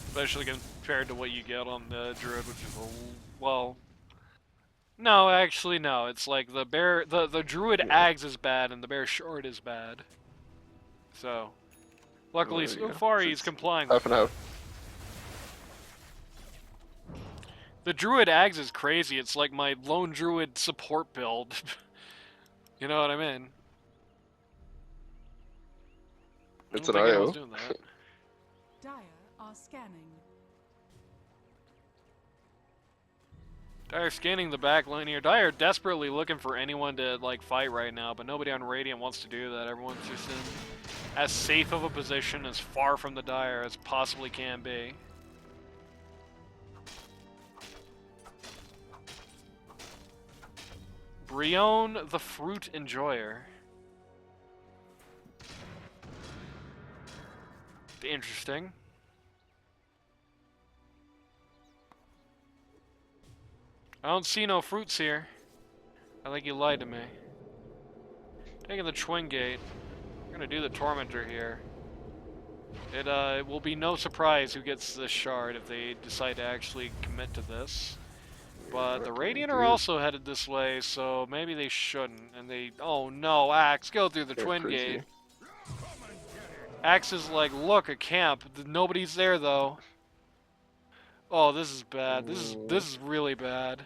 Especially compared to what you get on the Druid, which is well. No, actually, no. It's like the Druid Axe is bad and the Bear Shard is bad. So, luckily, so far he's complying with half and half. The Druid Axe is crazy. It's like my Lone Druid support build. You know what I mean? It's I an don't think anyone's IO. doing that. Dire are scanning. Dire scanning the back line here. Dire desperately looking for anyone to like fight right now, but nobody on Radiant wants to do that. Everyone's just in as safe of a position as far from the Dire as possibly can be. Brion the Fruit Enjoyer. Interesting. I don't see no fruits here. I think you lied to me. Taking the Twin Gate. We're gonna do the Tormentor here. It will be no surprise who gets this shard if they decide to actually commit to this. But the Radiant are also headed this way, so maybe they shouldn't. And they... Oh no, Axe, go through the Twin Gate. Axe is like, look, a camp. Nobody's there, though. Oh, this is bad. This is really bad.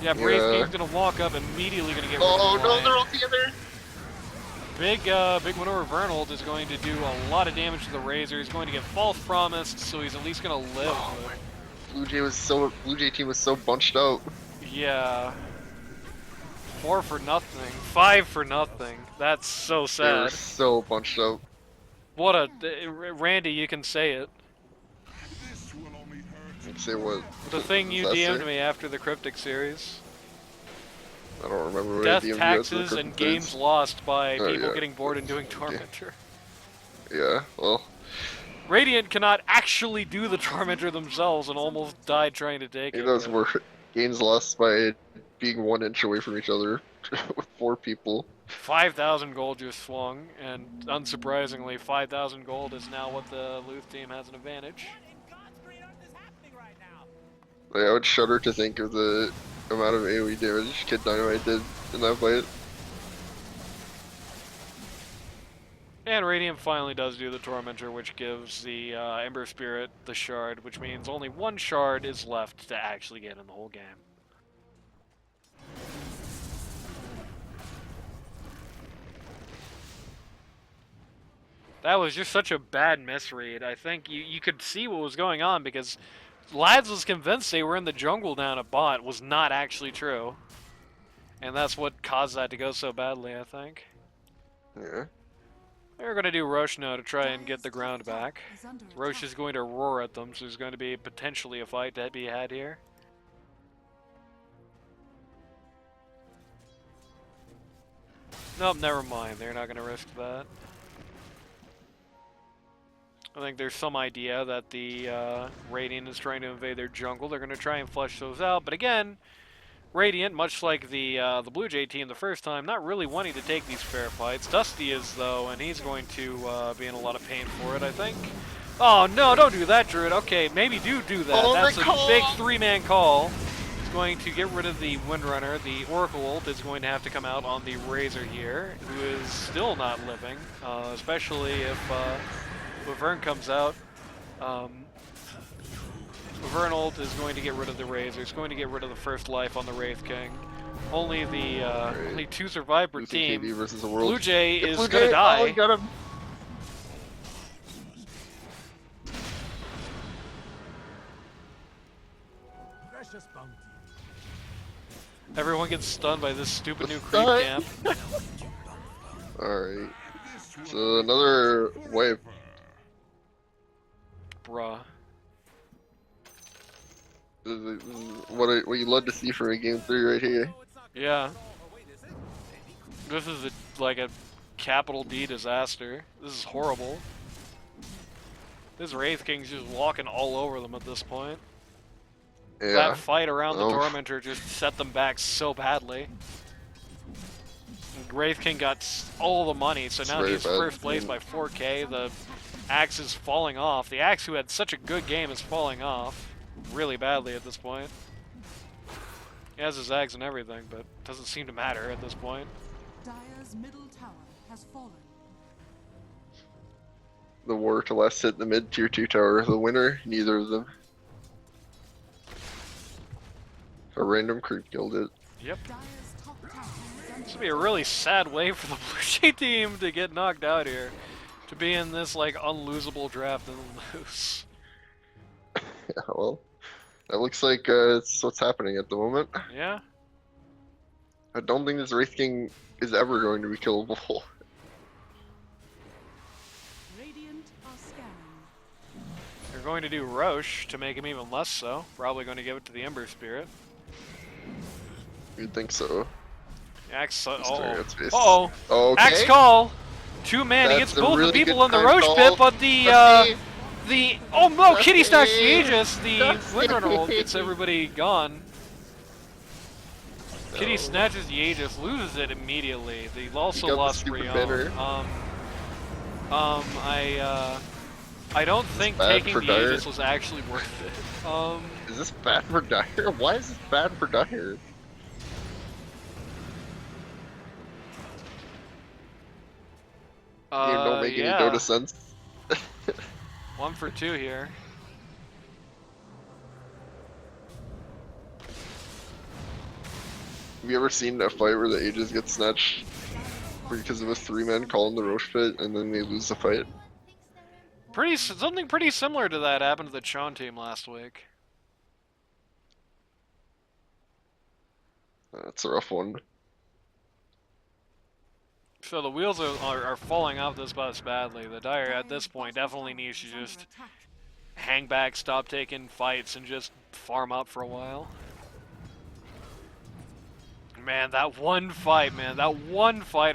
Yeah, Brave King's gonna walk up, immediately gonna get rid of the Oh no, line. they're all together! Big Winnower Vernold is going to do a lot of damage to the Razor. He's going to get False Promised, so he's at least gonna live. BlueJay team was so bunched out. Yeah. 4 for nothing. 5 for nothing. That's so They were sad. so bunched out. What a... Randy, you can say it. This will only hurt. I'd say what? The thing you Does that DM'd say? me after the Cryptic series. I don't remember what Death, I DM'd you as taxes, the and cryptic games days. lost by Oh, people yeah. getting bored and doing Tormentor. Yeah, well, Radiant cannot actually do the Tormentor themselves and almost died trying to take he it. knows but- we're gains lost by being 1 inch away from each other with 4 people. 5,000 gold just swung, and unsurprisingly, 5,000 gold is now what the Luth team has an advantage. Like, I would shudder to think of the amount of AoE damage Kid Dynamite did in that fight. And Radiant finally does do the Tormentor, which gives the Ember Spirit the shard, which means only 1 shard is left to actually get in the whole game. That was just such a bad misread. I think you could see what was going on because Lads was convinced they were in the jungle down at bot was not actually true. And that's what caused that to go so badly, I think. Yeah. They're going to do Roche now to try and get the ground back. Roche is going to roar at them, so there's going to be potentially a fight to be had here. Nope, never mind. They're not going to risk that. I think there's some idea that the Radiant is trying to invade their jungle. They're going to try and flush those out, but again, Radiant, much like the BlueJay team the first time, not really wanting to take these fair fights. Dusty is, though, and he's going to be in a lot of pain for it, I think. Oh, no, don't do that, Druid. Okay, maybe do that. Oh, That's the a call! big 3-man call. He's going to get rid of the Windrunner. The Oracle ult is going to have to come out on the Razor here, who is still not living, especially if Vern comes out. Vern ult is going to get rid of the Razor. It's going to get rid of the first life on the Wraith King. Only the only 2 survive per Losing team. KB versus the world. BlueJay Yeah, is BlueJay, gonna die. Oh, he got him. Precious bounty. Everyone gets stunned by this stupid new creep Stun. camp. Alright. So another wipe. Bruh. This is what you love to see for a game 3 right here. Yeah. This is like a capital D disaster. This is horrible. This Wraith King's just walking all over them at this point. Yeah. That fight around the Oh. Tormentor just set them back so badly. Wraith King got all the money, so It's now very he's bad. first place by 4K. The Axe is falling off. The Axe, who had such a good game, is falling off really badly at this point. He has his Axe and everything, but doesn't seem to matter at this point. Dire's middle tower has fallen. The war to last hit the mid tier 2 tower. The winner, neither of them. A random creep killed it. Yep. Dire's top tower is under This would be a really sad way for the BlueJay team to get knocked out here. To be in this, like, unlosable draft and lose. Yeah, well, That looks like it's what's happening at the moment. Yeah. I don't think this Wraith King is ever going to be killable. Radiant are scanning. They're going to do Roche to make him even less so. Probably going to give it to the Ember Spirit. You'd think so. Axe. Just staring Uh at space. oh. Okay. Axe call. 2 man. He That's gets a both really the people good in the time Roche call. pit, but Dusty. the oh no, Kitty snatched the Dusty. Aegis. The Dusty. Windrunner ult gets everybody gone. Kitty No. snatches the Aegis, loses it immediately. They also got the lost stupid Rion. banner. I don't think bad taking for the Dire? Aegis was actually worth it. Is this bad for Dire? Why is this bad for Dire? Game don't make yeah. any Dota sense. 1 for 2 here. Have you ever seen a fight where the Aegis get snatched because of a 3-man call in the Roche pit and then they lose the fight? Something pretty similar to that happened to the Chon team last week. That's a rough one. So the wheels are falling off this bus badly. The Dire at this point definitely needs to just hang back, stop taking fights, and just farm up for a while. Man, that one fight,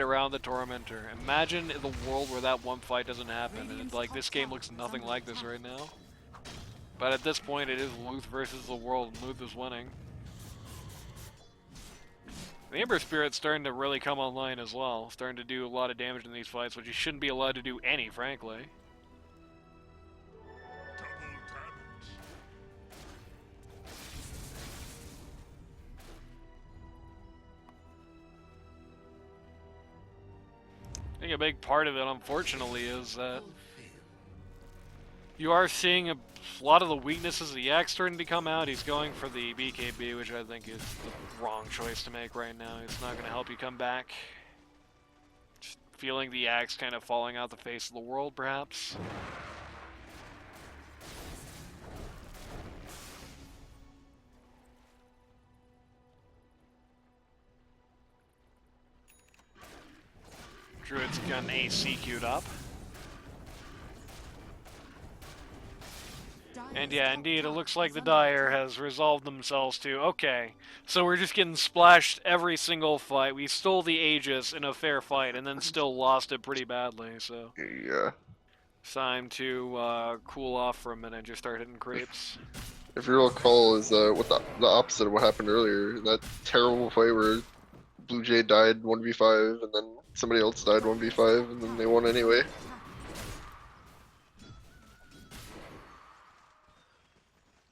around the Tormentor. Imagine the world where that one fight doesn't happen, and it's like this game looks nothing like this right now. But at this point, it is Luth versus the world, and Luth is winning. The Ember Spirit's starting to really come online as well, starting to do a lot of damage in these fights, which he shouldn't be allowed to do any, frankly. Double damage. I think a big part of it, unfortunately, is that you are seeing a lot of the weaknesses of the Axe starting to come out. He's going for the BKB, which I think is the wrong choice to make right now. It's not going to help you come back. Just feeling the Axe kind of falling out the face of the world, perhaps. Druid's got an AC queued up. And yeah, indeed, it looks like the Dire has resolved themselves to, okay, so we're just getting splashed every single fight. We stole the Aegis in a fair fight and then still lost it pretty badly, so Yeah. it's time to cool off for a minute and just start hitting creeps. If you recall, is what the opposite of what happened earlier. That terrible fight where BlueJay died 1v5 and then somebody else died 1v5 and then they won anyway.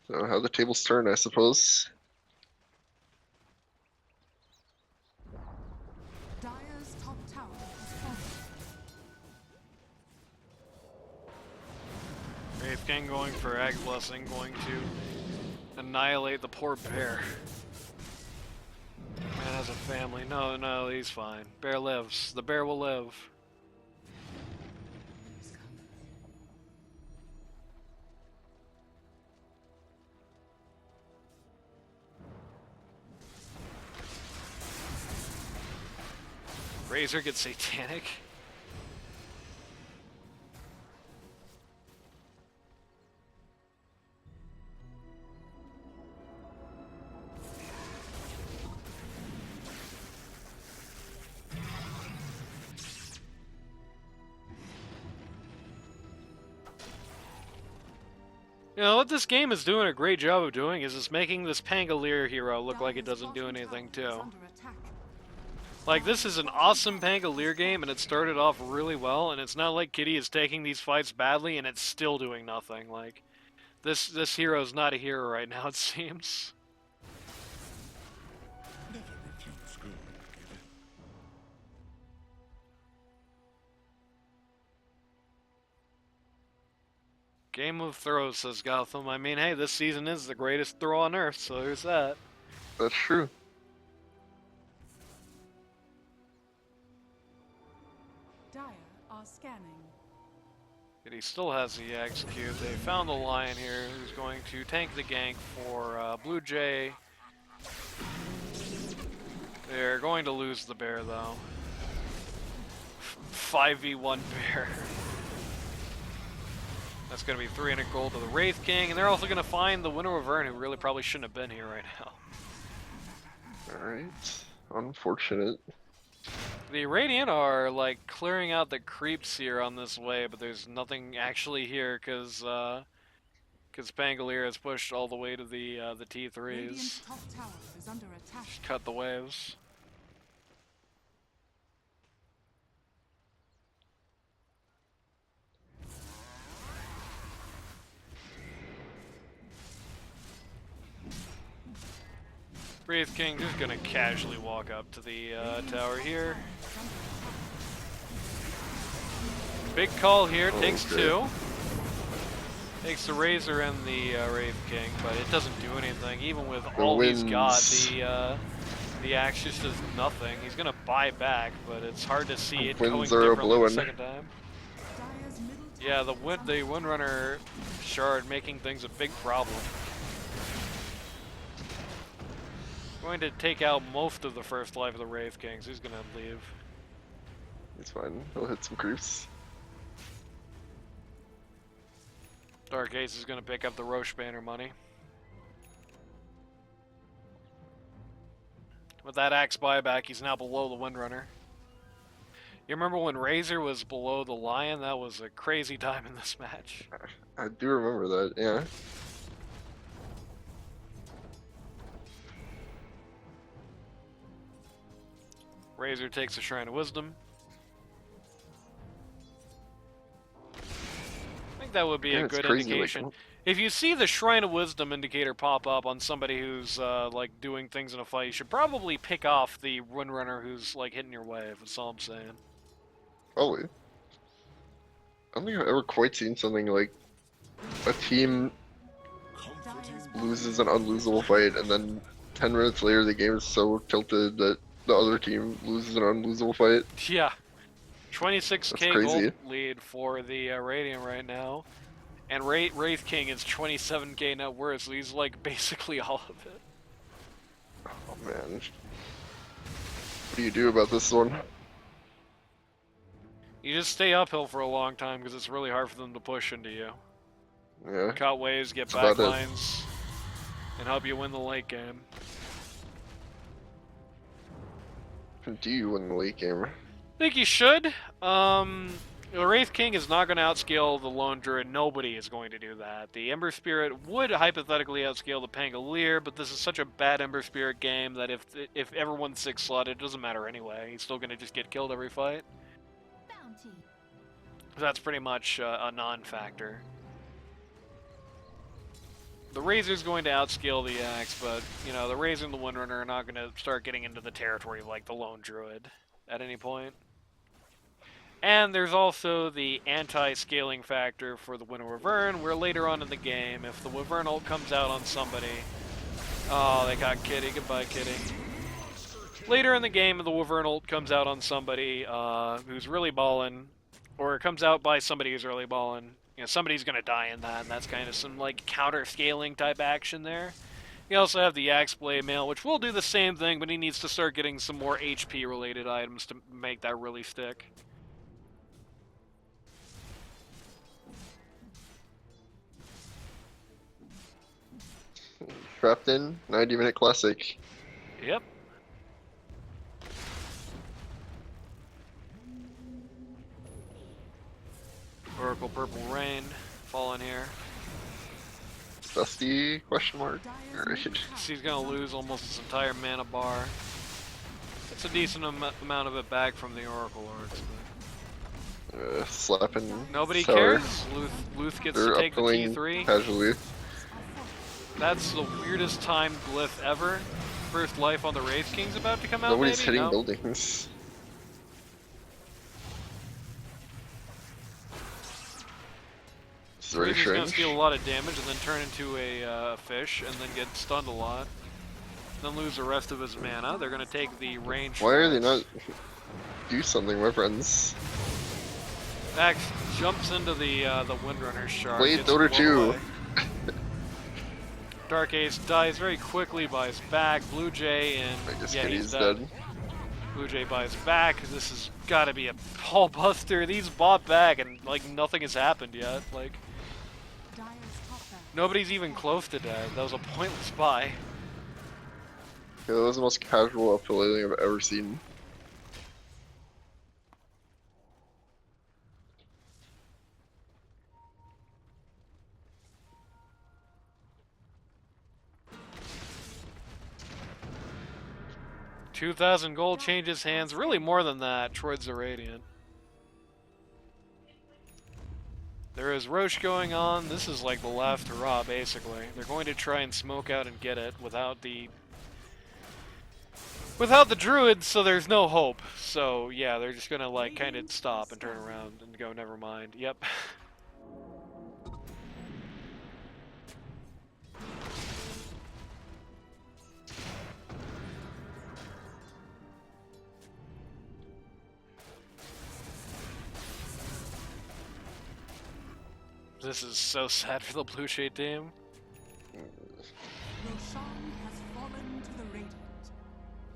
So how the tables turn, I suppose. Dire's top tower has fallen. Wraith King going for Ag Blessing, going to annihilate the poor bear. Man has a family. No, he's fine. Bear lives. The bear will live. Razor gets satanic. You know, what this game is doing a great job of doing is it's making this Pangolier hero look like it doesn't do anything too. Like, this is an awesome Pangolier game, and it started off really well, and it's not like Kitty is taking these fights badly, and it's still doing nothing. Like, this hero's not a hero right now, it seems. Never refuse good. Game of throws, says Gotham. I mean, hey, this season is the greatest throw on Earth, so there's that. That's true. Dire are scanning. But he still has the execute. They found the Lion here who's going to tank the gank for BlueJay. They're going to lose the bear though. 5v1 bear. That's going to be 300 gold to the Wraith King, and they're also going to find the Winter Wyvern, who really probably shouldn't have been here right now. Alright. Unfortunate. The Radiant are like clearing out the creeps here on this way, but there's nothing actually here because Pangolier has pushed all the way to the T3s. Radiant's top tower is under attack. Cut the waves. Wraith King just gonna casually walk up to the tower here. Big call here, takes two. Takes the Razor and the Wraith King, but it doesn't do anything. Even with all he's got, the axe just does nothing. He's gonna buy back, but it's hard to see it going differently the second time. Yeah, the Windrunner shard making things a big problem. Going to take out most of the first life of the Wraith Kings. He's gonna leave. He's fine. He'll hit some creeps. Dark Ace is gonna pick up the Roche banner money. With that axe buyback, he's now below the Windrunner. You remember when Razor was below the Lion? That was a crazy time in this match. I do remember that, yeah. Razor takes a Shrine of Wisdom. I think that would be a good indication. Like, if you see the Shrine of Wisdom indicator pop up on somebody who's like doing things in a fight, you should probably pick off the Windrunner who's like hitting your wave. That's all I'm saying. probably. I don't think I've ever quite seen something like a team loses an unlosable fight and then 10 minutes later the game is so tilted that the other team loses an unlosable fight. Yeah. 26k That's crazy. gold lead for the Radiant right now. And Wraith King is 27k net worth, so he's like basically all of it. Oh man. What do you do about this one? You just stay uphill for a long time because it's really hard for them to push into you. Yeah. Cut waves, get That's about backlines, and help you win the late game. Do you win the late game? I think you should. The Wraith King is not going to outscale the Lone Druid. Nobody is going to do that. The Ember Spirit would hypothetically outscale the Pangolier, but this is such a bad Ember Spirit game that if everyone's 6 slotted, it doesn't matter anyway. He's still going to just get killed every fight. So that's pretty much a non-factor. The Razor's going to outscale the Axe, but, you know, the Razor and the Windrunner are not going to start getting into the territory of, like, the Lone Druid at any point. And there's also the anti-scaling factor for the Winter Wyvern, where later on in the game, if the Wyvern ult comes out on somebody... Oh, they got Kitty. Goodbye, Kitty. Later in the game, if the Wyvern ult comes out on somebody who's really ballin', or it comes out by somebody who's really ballin', you know, somebody's gonna die in that, and that's kind of some, like, counter-scaling type action there. You also have the Axe Blade Mail, which will do the same thing, but he needs to start getting some more HP-related items to make that really stick. Trapped in, 90-minute classic. Yep. Oracle Purple Rain, falling here. Dusty, question mark? Alright. He's gonna lose almost his entire mana bar. It's a decent amount of it back from the Oracle Arts. Slapping. Nobody tower. cares. Luth gets They're to take the upcoming T3. casually. That's the weirdest timed glyph ever. First life on the Wraith King's about to come out. Nobody's maybe? hitting No. buildings. This is very Razor's gonna strange. steal a lot of damage and then turn into a fish and then get stunned a lot. Then lose the rest of his mana. They're gonna take the range. Why are they shots. not do something, my friends? Max jumps into the Windrunner Shark. Wait, gets Dota blown 2. away. Dark Ace dies very quickly by his back. BlueJay and I guess yeah, Kitty's he's dead. dead. BlueJay by his back. This has got to be a ball buster. He's bought back and like nothing has happened yet. Like Dire's top barracks nobody's even close to dead. That was a pointless buy. Yeah, that was the most casual uphill I've ever seen. $2,000 gold changes hands. Really more than that towards the Radiant. There is Roche going on. This is like the last hurrah, basically. They're going to try and smoke out and get it without the druid, so there's no hope. So yeah, they're just gonna like kind of stop and turn around and go, never mind. Yep. This is so sad for the BlueJay team. Roshan has fallen to the Radiant.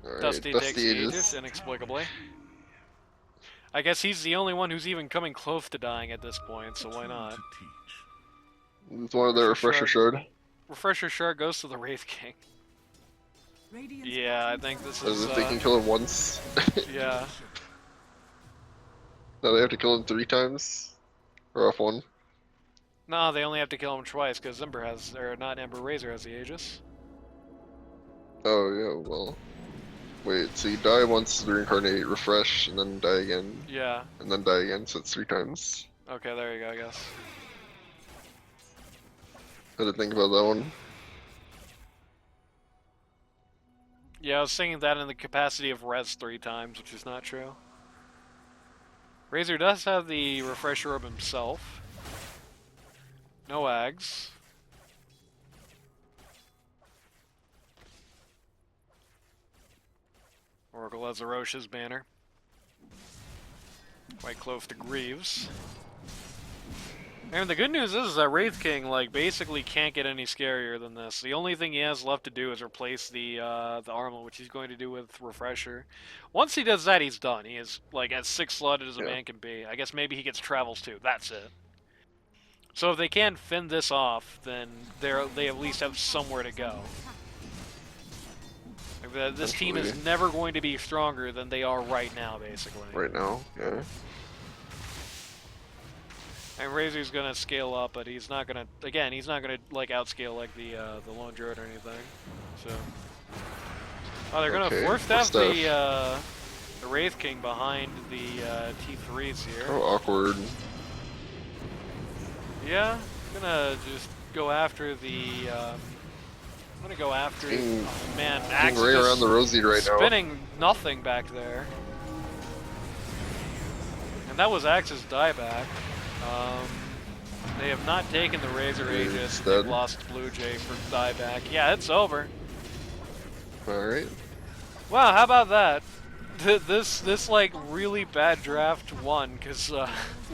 Alright, Dusty takes Aegis, inexplicably. I guess he's the only one who's even coming close to dying at this point, so why not? It's one of the refresher shard. Refresher Shark goes to the Wraith King. Radiant's Yeah, I bottom think this As is, if they can kill him once. yeah. Now they have to kill him 3 times? Or off 1? No, they only have to kill him twice, because Ember has, or not Ember, Razor has the Aegis. Oh, yeah, well. Wait, so you die once to reincarnate, refresh, and then die again, Yeah. and then die again, so it's 3 times. Okay, there you go, I guess. I had to think about that one. Yeah, I was saying that in the capacity of res 3 times, which is not true. Razor does have the Refresher Orb himself. No Ags. Oracle has Roche's banner. Quite close to Greaves. And the good news is that Wraith King, like, basically can't get any scarier than this. The only thing he has left to do is replace the armor, which he's going to do with Refresher. Once he does that, he's done. He is, like, as 6-slotted as a man can be. I guess maybe he gets Travels too. That's it. So if they can fend this off, then they at least have somewhere to go. Like, this team is never going to be stronger than they are right now, basically. Right now, yeah. And Razor's gonna scale up, but he's not gonna. Again, he's not gonna like outscale like the Lone Druid or anything. So, oh, they're gonna force staff the Wraith King behind the T3s here. Oh, awkward. Yeah, gonna just go after the. I'm gonna go after. Oh, man, Axe right around the Rosie right now. Spinning nothing back there. And that was Axe's dieback. They have not taken the Razor Aegis. They've lost BlueJay for dieback. Yeah, it's over. Alright. Wow, how about that? This like really bad draft won because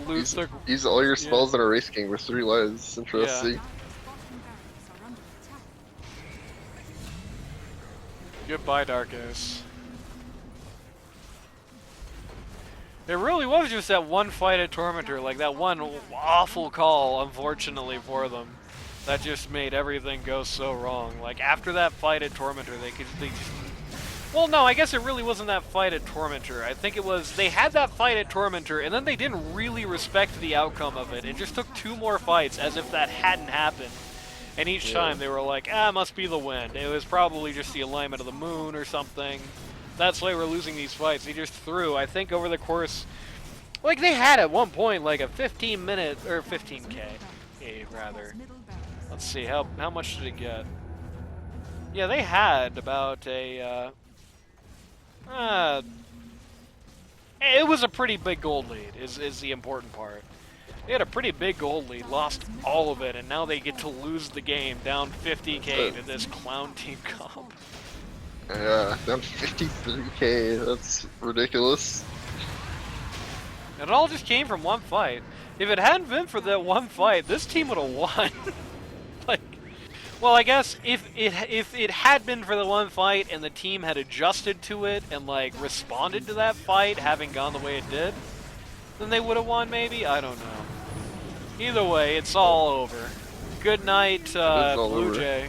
Luth took. Use all your spells in a Race King with 3 lives. Interesting. Dire's bottom barracks are under attack. Goodbye, Dark Ace. It really was just that one fight at Tormentor, like that one awful call, unfortunately for them, that just made everything go so wrong. Like after that fight at Tormentor, they just. Well, no, I guess it really wasn't that fight at Tormentor. I think it was they had that fight at Tormentor, and then they didn't really respect the outcome of it. It just took 2 more fights as if that hadn't happened. And each time they were like, ah, must be the wind. It was probably just the alignment of the moon or something. That's why we're losing these fights. They just threw, I think over the course, like they had at one point like a 15-minute, or 15k, rather. Let's see, how much did it get? Yeah, they had about a, it was a pretty big gold lead, is the important part. They had a pretty big gold lead, lost all of it, and now they get to lose the game down 50k to this clown team comp. Yeah, down 53k, that's ridiculous. And it all just came from one fight. If it hadn't been for that one fight, this team would have won. Like, well, I guess if it had been for the one fight and the team had adjusted to it and like responded to that fight having gone the way it did, then they would have won maybe? I don't know. Either way, it's all over. Good night, BlueJay.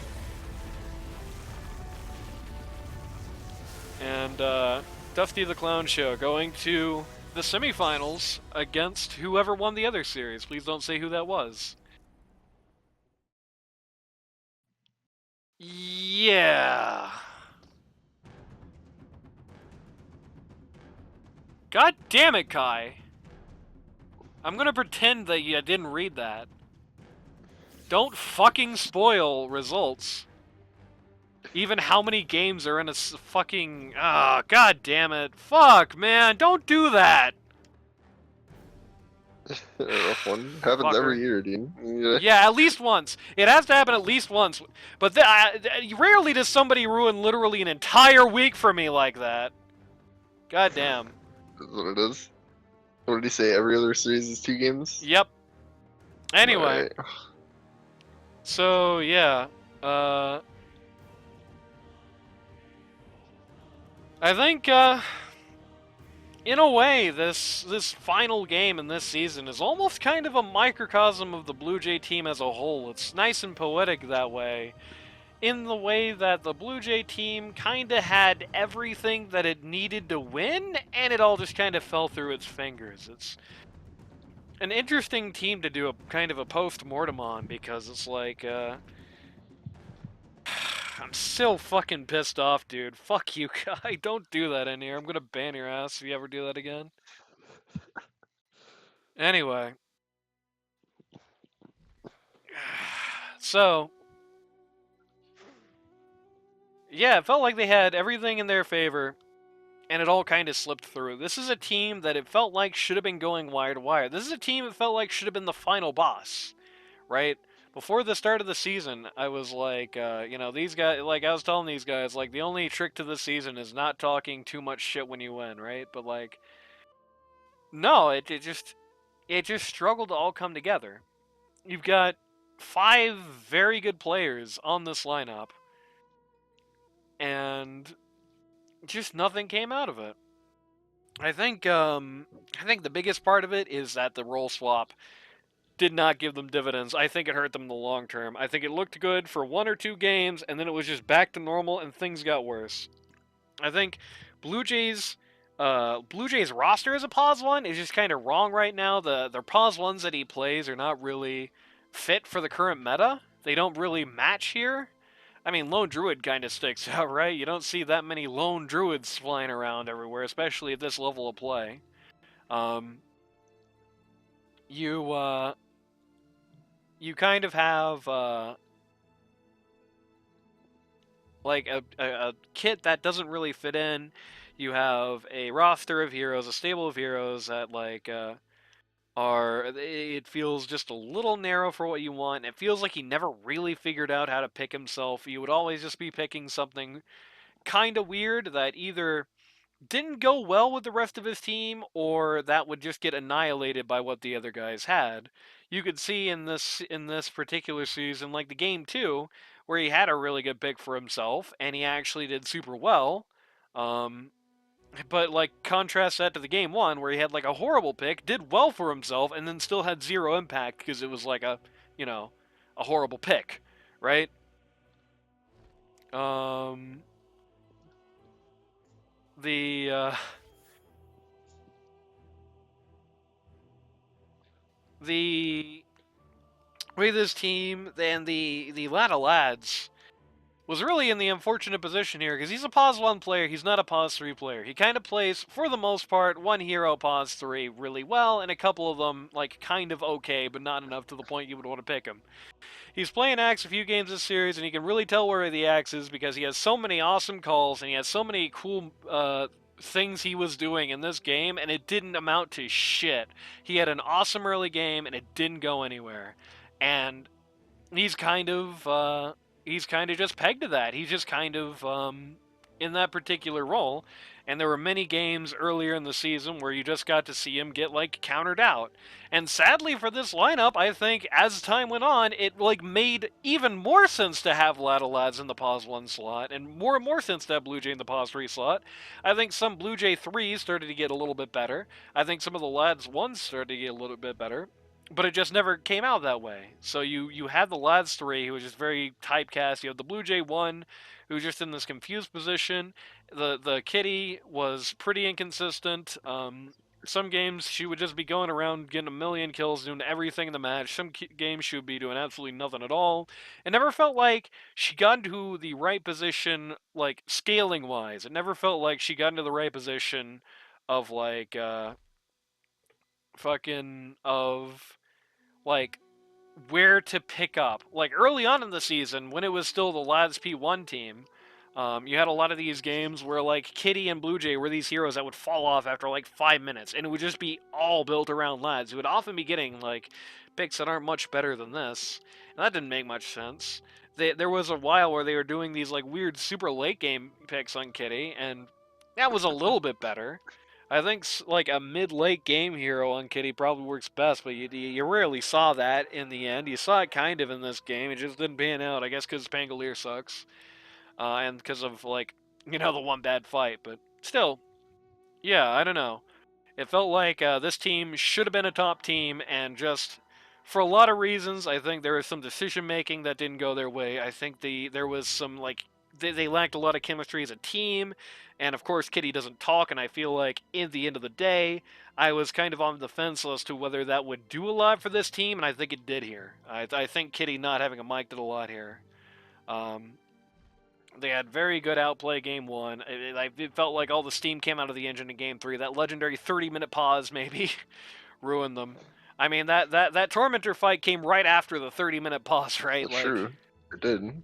And Dusty the Clown Show going to the semifinals against whoever won the other series. Please don't say who that was. Yeah. God damn it, Kai. I'm gonna pretend that you didn't read that. Don't fucking spoil results. Even how many games are in a fucking... Ah, god damn it. Fuck, man, don't do that! Rough one. Happens Fucker. every year, Dean. Yeah, at least once. It has to happen at least once. But rarely does somebody ruin literally an entire week for me like that. God damn. That's what it is. What did he say? Every other series is 2 games? Yep. Anyway. Right. So, yeah. I think, in a way, this final game in this season is almost kind of a microcosm of the BlueJay team as a whole. It's nice and poetic that way, in the way that the BlueJay team kind of had everything that it needed to win, and it all just kind of fell through its fingers. It's an interesting team to do a kind of a post-mortem on, because it's like, I'm still fucking pissed off, dude. Fuck you, Kai. Don't do that in here. I'm gonna ban your ass if you ever do that again. Anyway. So. Yeah, it felt like they had everything in their favor, and it all kind of slipped through. This is a team that it felt like should have been going wire to wire. This is a team that felt like should have been the final boss, right? Before the start of the season, I was like, you know, these guys, like, I was telling these guys, like, the only trick to the season is not talking too much shit when you win, right? But, like, no, it just struggled to all come together. You've got 5 very good players on this lineup, and just nothing came out of it. I think the biggest part of it is that the role swap did not give them dividends. I think it hurt them in the long term. I think it looked good for 1 or 2 games, and then it was just back to normal, and things got worse. I think BlueJay's roster as a pause 1 is just kind of wrong right now. The pause 1s that he plays are not really fit for the current meta. They don't really match here. I mean, Lone Druid kind of sticks out, right? You don't see that many Lone Druids flying around everywhere, especially at this level of play. You kind of have, like, a kit that doesn't really fit in. You have a roster of heroes, a stable of heroes that, like, it feels just a little narrow for what you want. It feels like he never really figured out how to pick himself. You would always just be picking something kind of weird that either didn't go well with the rest of his team, or that would just get annihilated by what the other guys had. You could see in this particular season, like the game 2, where he had a really good pick for himself, and he actually did super well. But, like, contrast that to the game 1, where he had, like, a horrible pick, did well for himself, and then still had 0 impact because it was, like, a horrible pick, right? The way this team and the Lada Lads was really in the unfortunate position here, because he's a pause 1 player, he's not a pause 3 player. He kind of plays, for the most part, 1 hero pause 3 really well, and a couple of them, like, kind of okay, but not enough to the point you would want to pick him. He's playing Axe a few games this series, and he can really tell where the Axe is, because he has so many awesome calls, and he has so many cool things he was doing in this game, and it didn't amount to shit. He had an awesome early game, and it didn't go anywhere. And he's kind of just pegged to that. He's just kind of in that particular role. And there were many games earlier in the season where you just got to see him get like countered out. And sadly for this lineup, I think as time went on, it like made even more sense to have Lads in the pause 1 slot, and more sense to have BlueJay in the pause 3 slot. I think some BlueJay 3s started to get a little bit better. I think some of the Lads 1s started to get a little bit better. But it just never came out that way. So you had the Lads 3, who was just very typecast. You have the BlueJay 1, who was just in this confused position. The Kitty was pretty inconsistent. Some games she would just be going around getting a million kills, doing everything in the match. Some games she would be doing absolutely nothing at all. It never felt like she got into the right position, like scaling wise. It never felt like she got into the right position of like fucking of like where to pick up. Like early on in the season, when it was still the Lads P1 team, you had a lot of these games where like Kitty and BlueJay were these heroes that would fall off after like 5 minutes, and it would just be all built around Lads, who would often be getting like picks that aren't much better than this, and that didn't make much sense. There was a while where they were doing these like weird super late game picks on Kitty, and that was a little bit better. I think like a mid-late game hero on Kitty probably works best, but you rarely saw that in the end. You saw it kind of in this game. It just didn't pan out, I guess, because Pangolier sucks, and because of like the one bad fight. But still, yeah, I don't know. It felt like this team should have been a top team, and just for a lot of reasons, I think there was some decision making that didn't go their way. I think there was some like they lacked a lot of chemistry as a team, and of course Kitty doesn't talk, and I feel like in the end of the day, I was kind of on the fence as to whether that would do a lot for this team, and I think it did here. I think Kitty not having a mic did a lot here. Um, they had very good outplay game one. It felt like all the steam came out of the engine in game three. That legendary 30-minute pause maybe ruined them. I mean, that Tormentor fight came right after the 30-minute pause, right? That's Like, true. It did.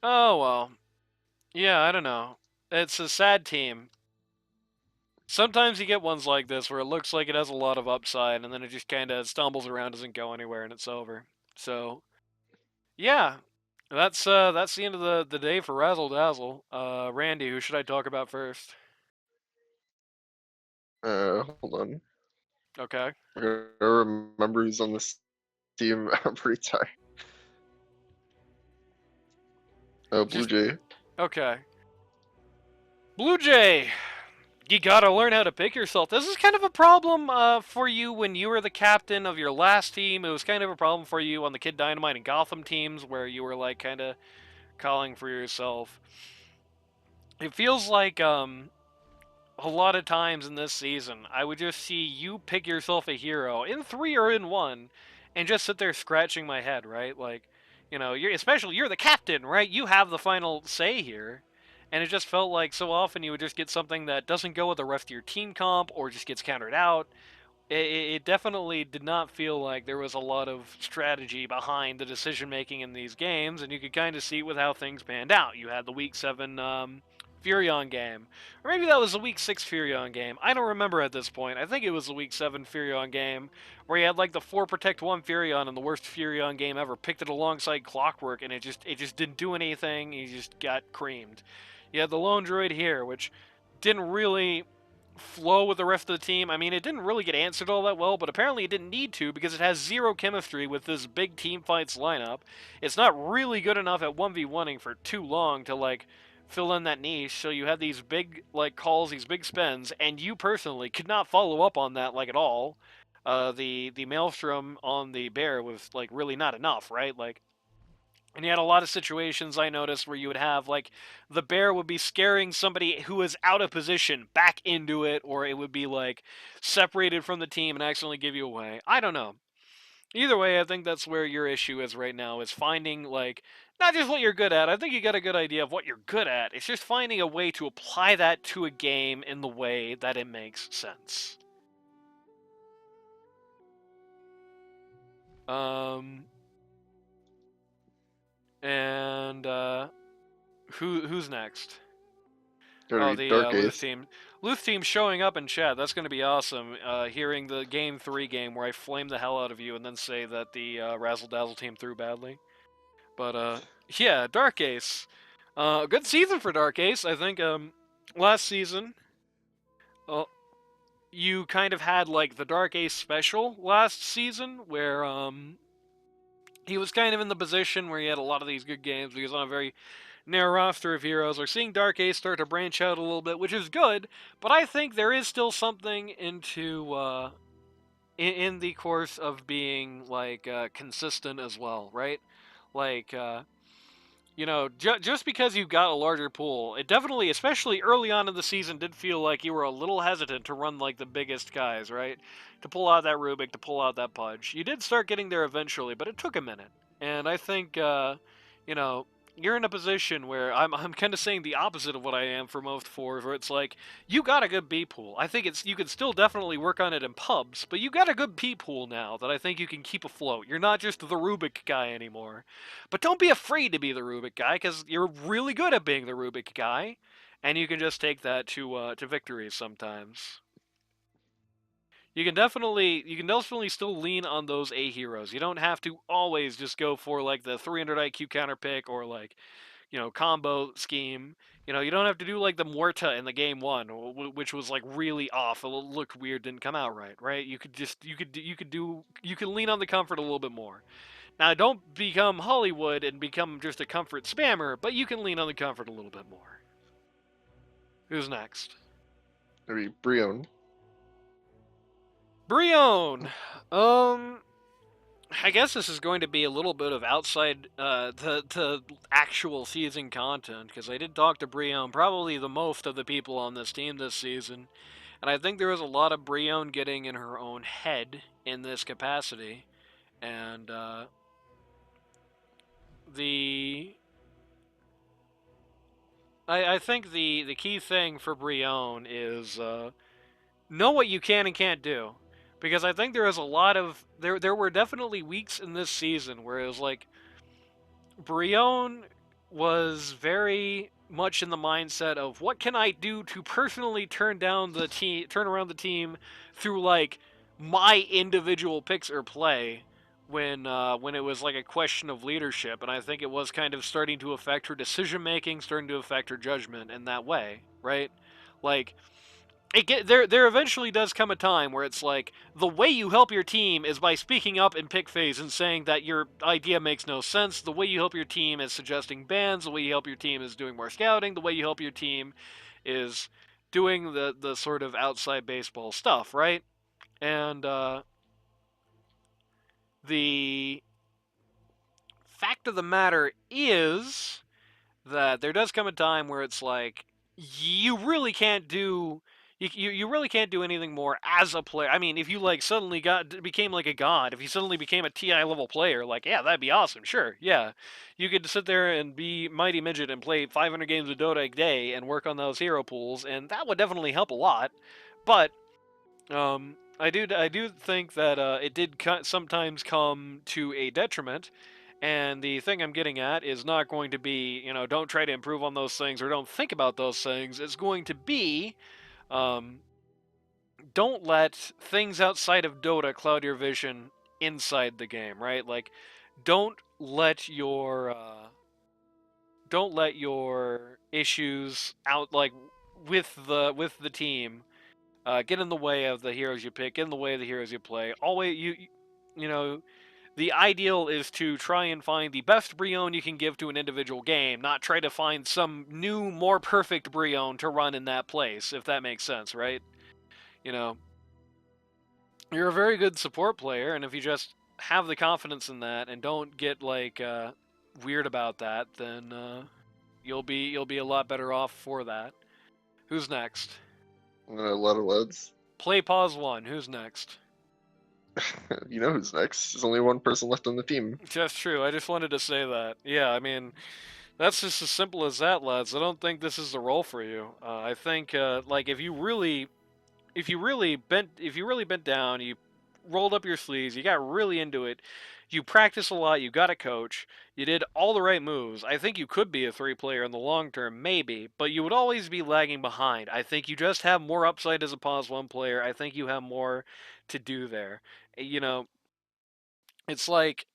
oh well. Yeah, I don't know. It's a sad team. Sometimes you get ones like this where it looks like it has a lot of upside, and then it just kind of stumbles around, doesn't go anywhere, and it's over. So, yeah, that's the end of the day for Razzle Dazzle. Randy, who should I talk about first? Hold on. Okay. I gotta remember who's on this team every time. Just BlueJay. okay. BlueJay, you gotta learn how to pick yourself. This is kind of a problem for you when you were the captain of your last team. It was kind of a problem for you on the Kid Dynamite and Gotham teams where you were like kind of calling for yourself. It feels like a lot of times in this season, I would just see you pick yourself a hero in 3 or in 1, and just sit there scratching my head, right? Like, you're the captain, right? You have the final say here. And it just felt like so often you would just get something that doesn't go with the rest of your team comp, or just gets countered out. It definitely did not feel like there was a lot of strategy behind the decision making in these games, and you could kind of see with how things panned out. You had the Week 7 Furion game. Or maybe that was the Week 6 Furion game. I don't remember at this point. I think it was the Week 7 Furion game, where you had like the 4 Protect 1 Furion in the worst Furion game ever, picked it alongside Clockwork, and it just didn't do anything. You just got creamed. You had the Lone Droid here, which didn't really flow with the rest of the team. I mean, it didn't really get answered all that well, but apparently it didn't need to because it has zero chemistry with this big team fights lineup. It's not really good enough at 1v1ing for too long to like fill in that niche. So you have these big like calls, these big spends, and you personally could not follow up on that like at all. The Maelstrom on the bear was like really not enough, right? Like, and you had a lot of situations I noticed where you would have like the bear would be scaring somebody who was out of position back into it, or it would be like separated from the team and accidentally give you away. I don't know. Either way, I think that's where your issue is right now, is finding like not just what you're good at. I think you got a good idea of what you're good at. It's just finding a way to apply that to a game in the way that it makes sense. Um and who's next? Gotta Oh, be the Dark Luth Ace. team. Luth team showing up in chat. That's going to be awesome. Hearing the Game 3 game where I flame the hell out of you and then say that the Razzle Dazzle team threw badly. But, yeah, Dark Ace. Good season for Dark Ace. I think last season, you kind of had like the Dark Ace special last season where he was kind of in the position where he had a lot of these good games. He was on a very narrow roster of heroes. We're seeing Dark Ace start to branch out a little bit, which is good, but I think there is still something in the course of being like consistent as well, right? Like just because you got a larger pool, it definitely, especially early on in the season, did feel like you were a little hesitant to run like the biggest guys, right? To pull out that Rubik, to pull out that Pudge. You did start getting there eventually, but it took a minute. And I think, you know, you're in a position where I'm kind of saying the opposite of what I am for most fours, where it's like you got a good B pool. I think you can still definitely work on it in pubs, but you got a good B pool now that I think you can keep afloat. You're not just the Rubik guy anymore. But don't be afraid to be the Rubik guy, because you're really good at being the Rubik guy, and you can just take that to victories sometimes. You can definitely still lean on those A heroes. You don't have to always just go for like the 300 IQ counter pick or like combo scheme. You don't have to do like the Muerta in the game one, which was like really off. It looked weird, didn't come out right. Right? You could lean on the comfort a little bit more. Now, don't become Hollywood and become just a comfort spammer, but you can lean on the comfort a little bit more. Who's next? Gotta be Brion. Brion! I guess this is going to be a little bit of outside the actual season content, because I did talk to Brion, probably the most of the people on this team this season, and I think there was a lot of Brion getting in her own head in this capacity, and the I think the key thing for Brion is know what you can and can't do. Because I think there is a lot of there were definitely weeks in this season where it was like Brion was very much in the mindset of what can I do to personally turn around the team through like my individual picks or play when it was like a question of leadership, and I think it was kind of starting to affect her decision making, starting to affect her judgment in that way, right? Like there eventually does come a time where it's like the way you help your team is by speaking up in pick phase and saying that your idea makes no sense. The way you help your team is suggesting bans. The way you help your team is doing more scouting. The way you help your team is doing the sort of outside baseball stuff, right? And the fact of the matter is that there does come a time where it's like you really can't do you really can't do anything more as a player. I mean, if you like suddenly became like a god, if you suddenly became a TI level player, like yeah, that'd be awesome. Sure, yeah, you could sit there and be mighty midget and play 500 games of Dota a day and work on those hero pools, and that would definitely help a lot. But I do think that it did sometimes come to a detriment. And the thing I'm getting at is not going to be, don't try to improve on those things or don't think about those things. It's going to be, um, don't let things outside of Dota cloud your vision inside the game, right? Like, don't let your, don't let your issues out, like, with the team, get in the way of the heroes you pick, get in the way of the heroes you play. Always, you know, the ideal is to try and find the best Brion you can give to an individual game, not try to find some new, more perfect Brion to run in that place, if that makes sense, right? You know, you're a very good support player, and if you just have the confidence in that and don't get like weird about that, then you'll be a lot better off for that. Who's next? And then a lot of leads. Play pause one. Who's next? You know who's next. There's only one person left on the team. That's true. I just wanted to say that. Yeah, I mean, that's just as simple as that, lads. I don't think this is the role for you. I think like if you really bent down, you rolled up your sleeves, you got really into it, You practice a lot, you got a coach, you did all the right moves. I think you could be a 3 player in the long term, maybe, but you would always be lagging behind. I think you just have more upside as a pause 1 player. I think you have more to do there. You know, it's like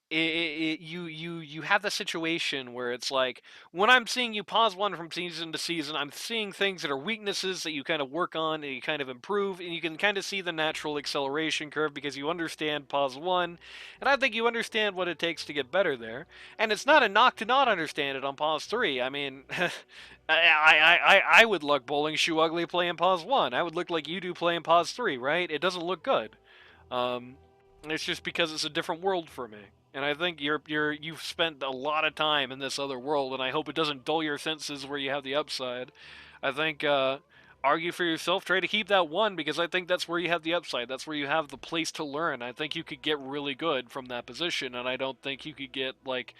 you have the situation where it's like when I'm seeing you pause 1 from season to season, I'm seeing things that are weaknesses that you kind of work on and you kind of improve, and you can kind of see the natural acceleration curve because you understand pause 1, and I think you understand what it takes to get better there. And it's not a knock to not understand it on pause 3. I mean, I would look bowling shoe ugly playing pause 1. I would look like you do playing pause 3, right? It doesn't look good. It's just because it's a different world for me. And I think you've spent a lot of time in this other world, and I hope it doesn't dull your senses where you have the upside. I think argue for yourself, try to keep that 1 because I think that's where you have the upside. That's where you have the place to learn. I think you could get really good from that position, and I don't think you could get like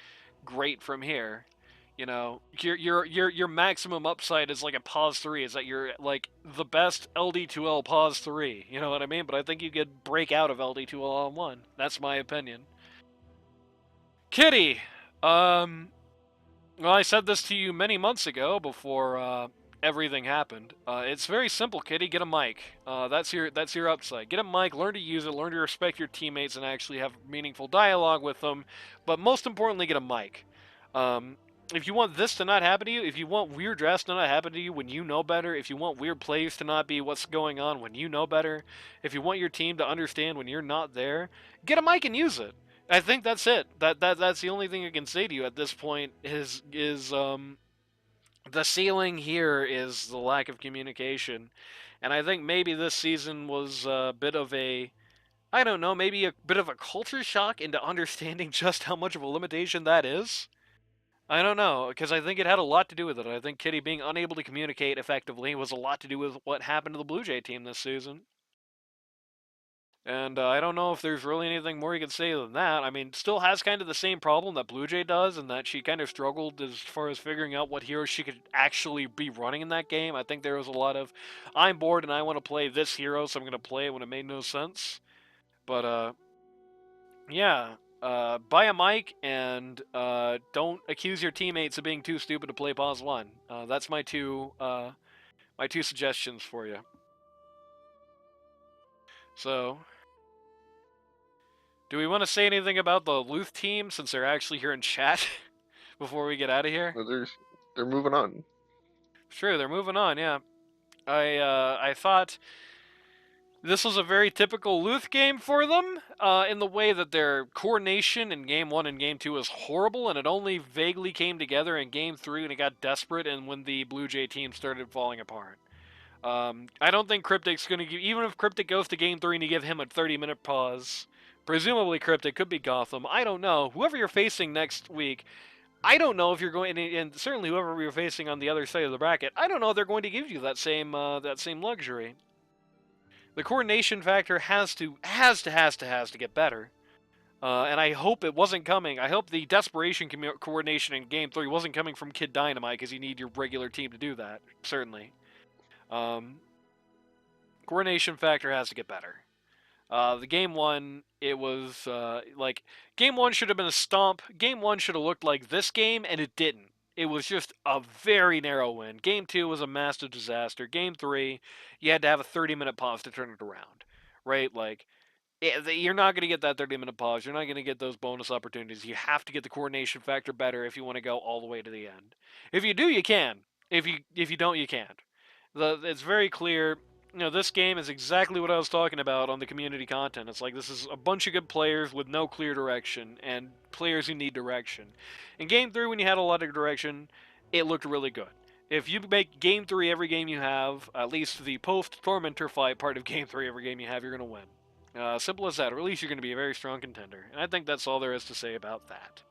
great from here. You know, your maximum upside is like a pause 3. Is that you're like the best LD2L pause 3. You know what I mean? But I think you could break out of LD2L on 1. That's my opinion. Kitty, well, I said this to you many months ago before everything happened. It's very simple, Kitty. Get a mic. That's your upside. Get a mic. Learn to use it. Learn to respect your teammates and actually have meaningful dialogue with them. But most importantly, get a mic. If you want this to not happen to you, if you want weird drafts to not happen to you when you know better, if you want weird plays to not be what's going on when you know better, if you want your team to understand when you're not there, get a mic and use it. I think that's it. That's the only thing I can say to you at this point is the ceiling here is the lack of communication. And I think maybe this season was a bit of a, I don't know, maybe a bit of a culture shock into understanding just how much of a limitation that is. I don't know, because I think it had a lot to do with it. I think Kitty being unable to communicate effectively was a lot to do with what happened to the BlueJay team this season. And I don't know if there's really anything more you can say than that. I mean, still has kind of the same problem that BlueJay does, and that she kind of struggled as far as figuring out what heroes she could actually be running in that game. I think there was a lot of, I'm bored and I want to play this hero, so I'm going to play it when it made no sense. But, yeah. Buy a mic and don't accuse your teammates of being too stupid to play pause 1. That's my two suggestions for you. So, do we want to say anything about the Luth team since they're actually here in chat before we get out of here? They're moving on. Sure, they're moving on. Yeah, I thought this was a very typical Luth game for them, in the way that their coordination in Game 1 and Game 2 was horrible, and it only vaguely came together in Game 3 when it got desperate and when the BlueJay team started falling apart. I don't think Cryptic's going to give, even if Cryptic goes to Game 3 and you give him a 30-minute pause, presumably Cryptic, could be Gotham, I don't know. Whoever you're facing next week, I don't know if you're going, and certainly whoever you're facing on the other side of the bracket, I don't know if they're going to give you that same luxury. The coordination factor has to get better. And I hope it wasn't coming. I hope the desperation coordination in Game 3 wasn't coming from Kid Dynamite, because you need your regular team to do that, certainly. Coordination factor has to get better. The Game 1, it was, Game 1 should have been a stomp. Game 1 should have looked like this game, and it didn't. It was just a very narrow win. Game 2 was a massive disaster. Game 3, you had to have a 30-minute pause to turn it around, right? Like, you're not going to get that 30-minute pause. You're not going to get those bonus opportunities. You have to get the coordination factor better if you want to go all the way to the end. If you do, you can. If you don't, you can't. It's very clear. You know, this game is exactly what I was talking about on the community content. It's like this is a bunch of good players with no clear direction and players who need direction. In Game 3, when you had a lot of direction, it looked really good. If you make Game 3 every game you have, at least the post-Tormentor fight part of Game 3 every game you have, you're going to win. Simple as that, or at least you're going to be a very strong contender. And I think that's all there is to say about that.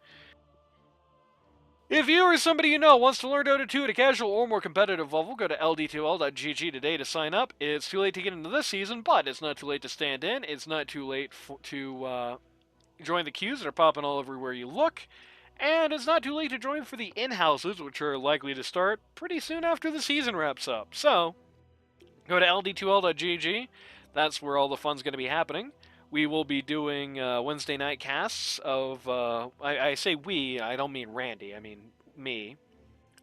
If you or somebody you know wants to learn Dota 2 at a casual or more competitive level, go to ld2l.gg today to sign up. It's too late to get into this season, but it's not too late to stand in. It's not too late to join the queues that are popping all everywhere you look. And it's not too late to join for the in-houses, which are likely to start pretty soon after the season wraps up. So, go to ld2l.gg. That's where all the fun's going to be happening. we will be doing Wednesday night casts of. I say we. I don't mean Randy. I mean me.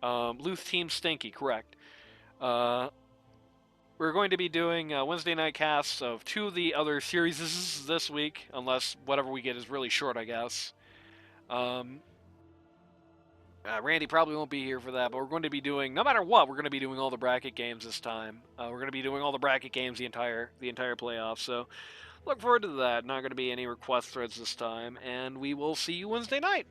Luth Team Stinky, correct. We're going to be doing Wednesday night casts of 2 of the other series this week, unless whatever we get is really short, I guess. Randy probably won't be here for that, but we're going to be doing, no matter what, we're going to be doing all the bracket games this time. We're going to be doing all the bracket games the entire playoff. So look forward to that. Not going to be any request threads this time, and we will see you Wednesday night.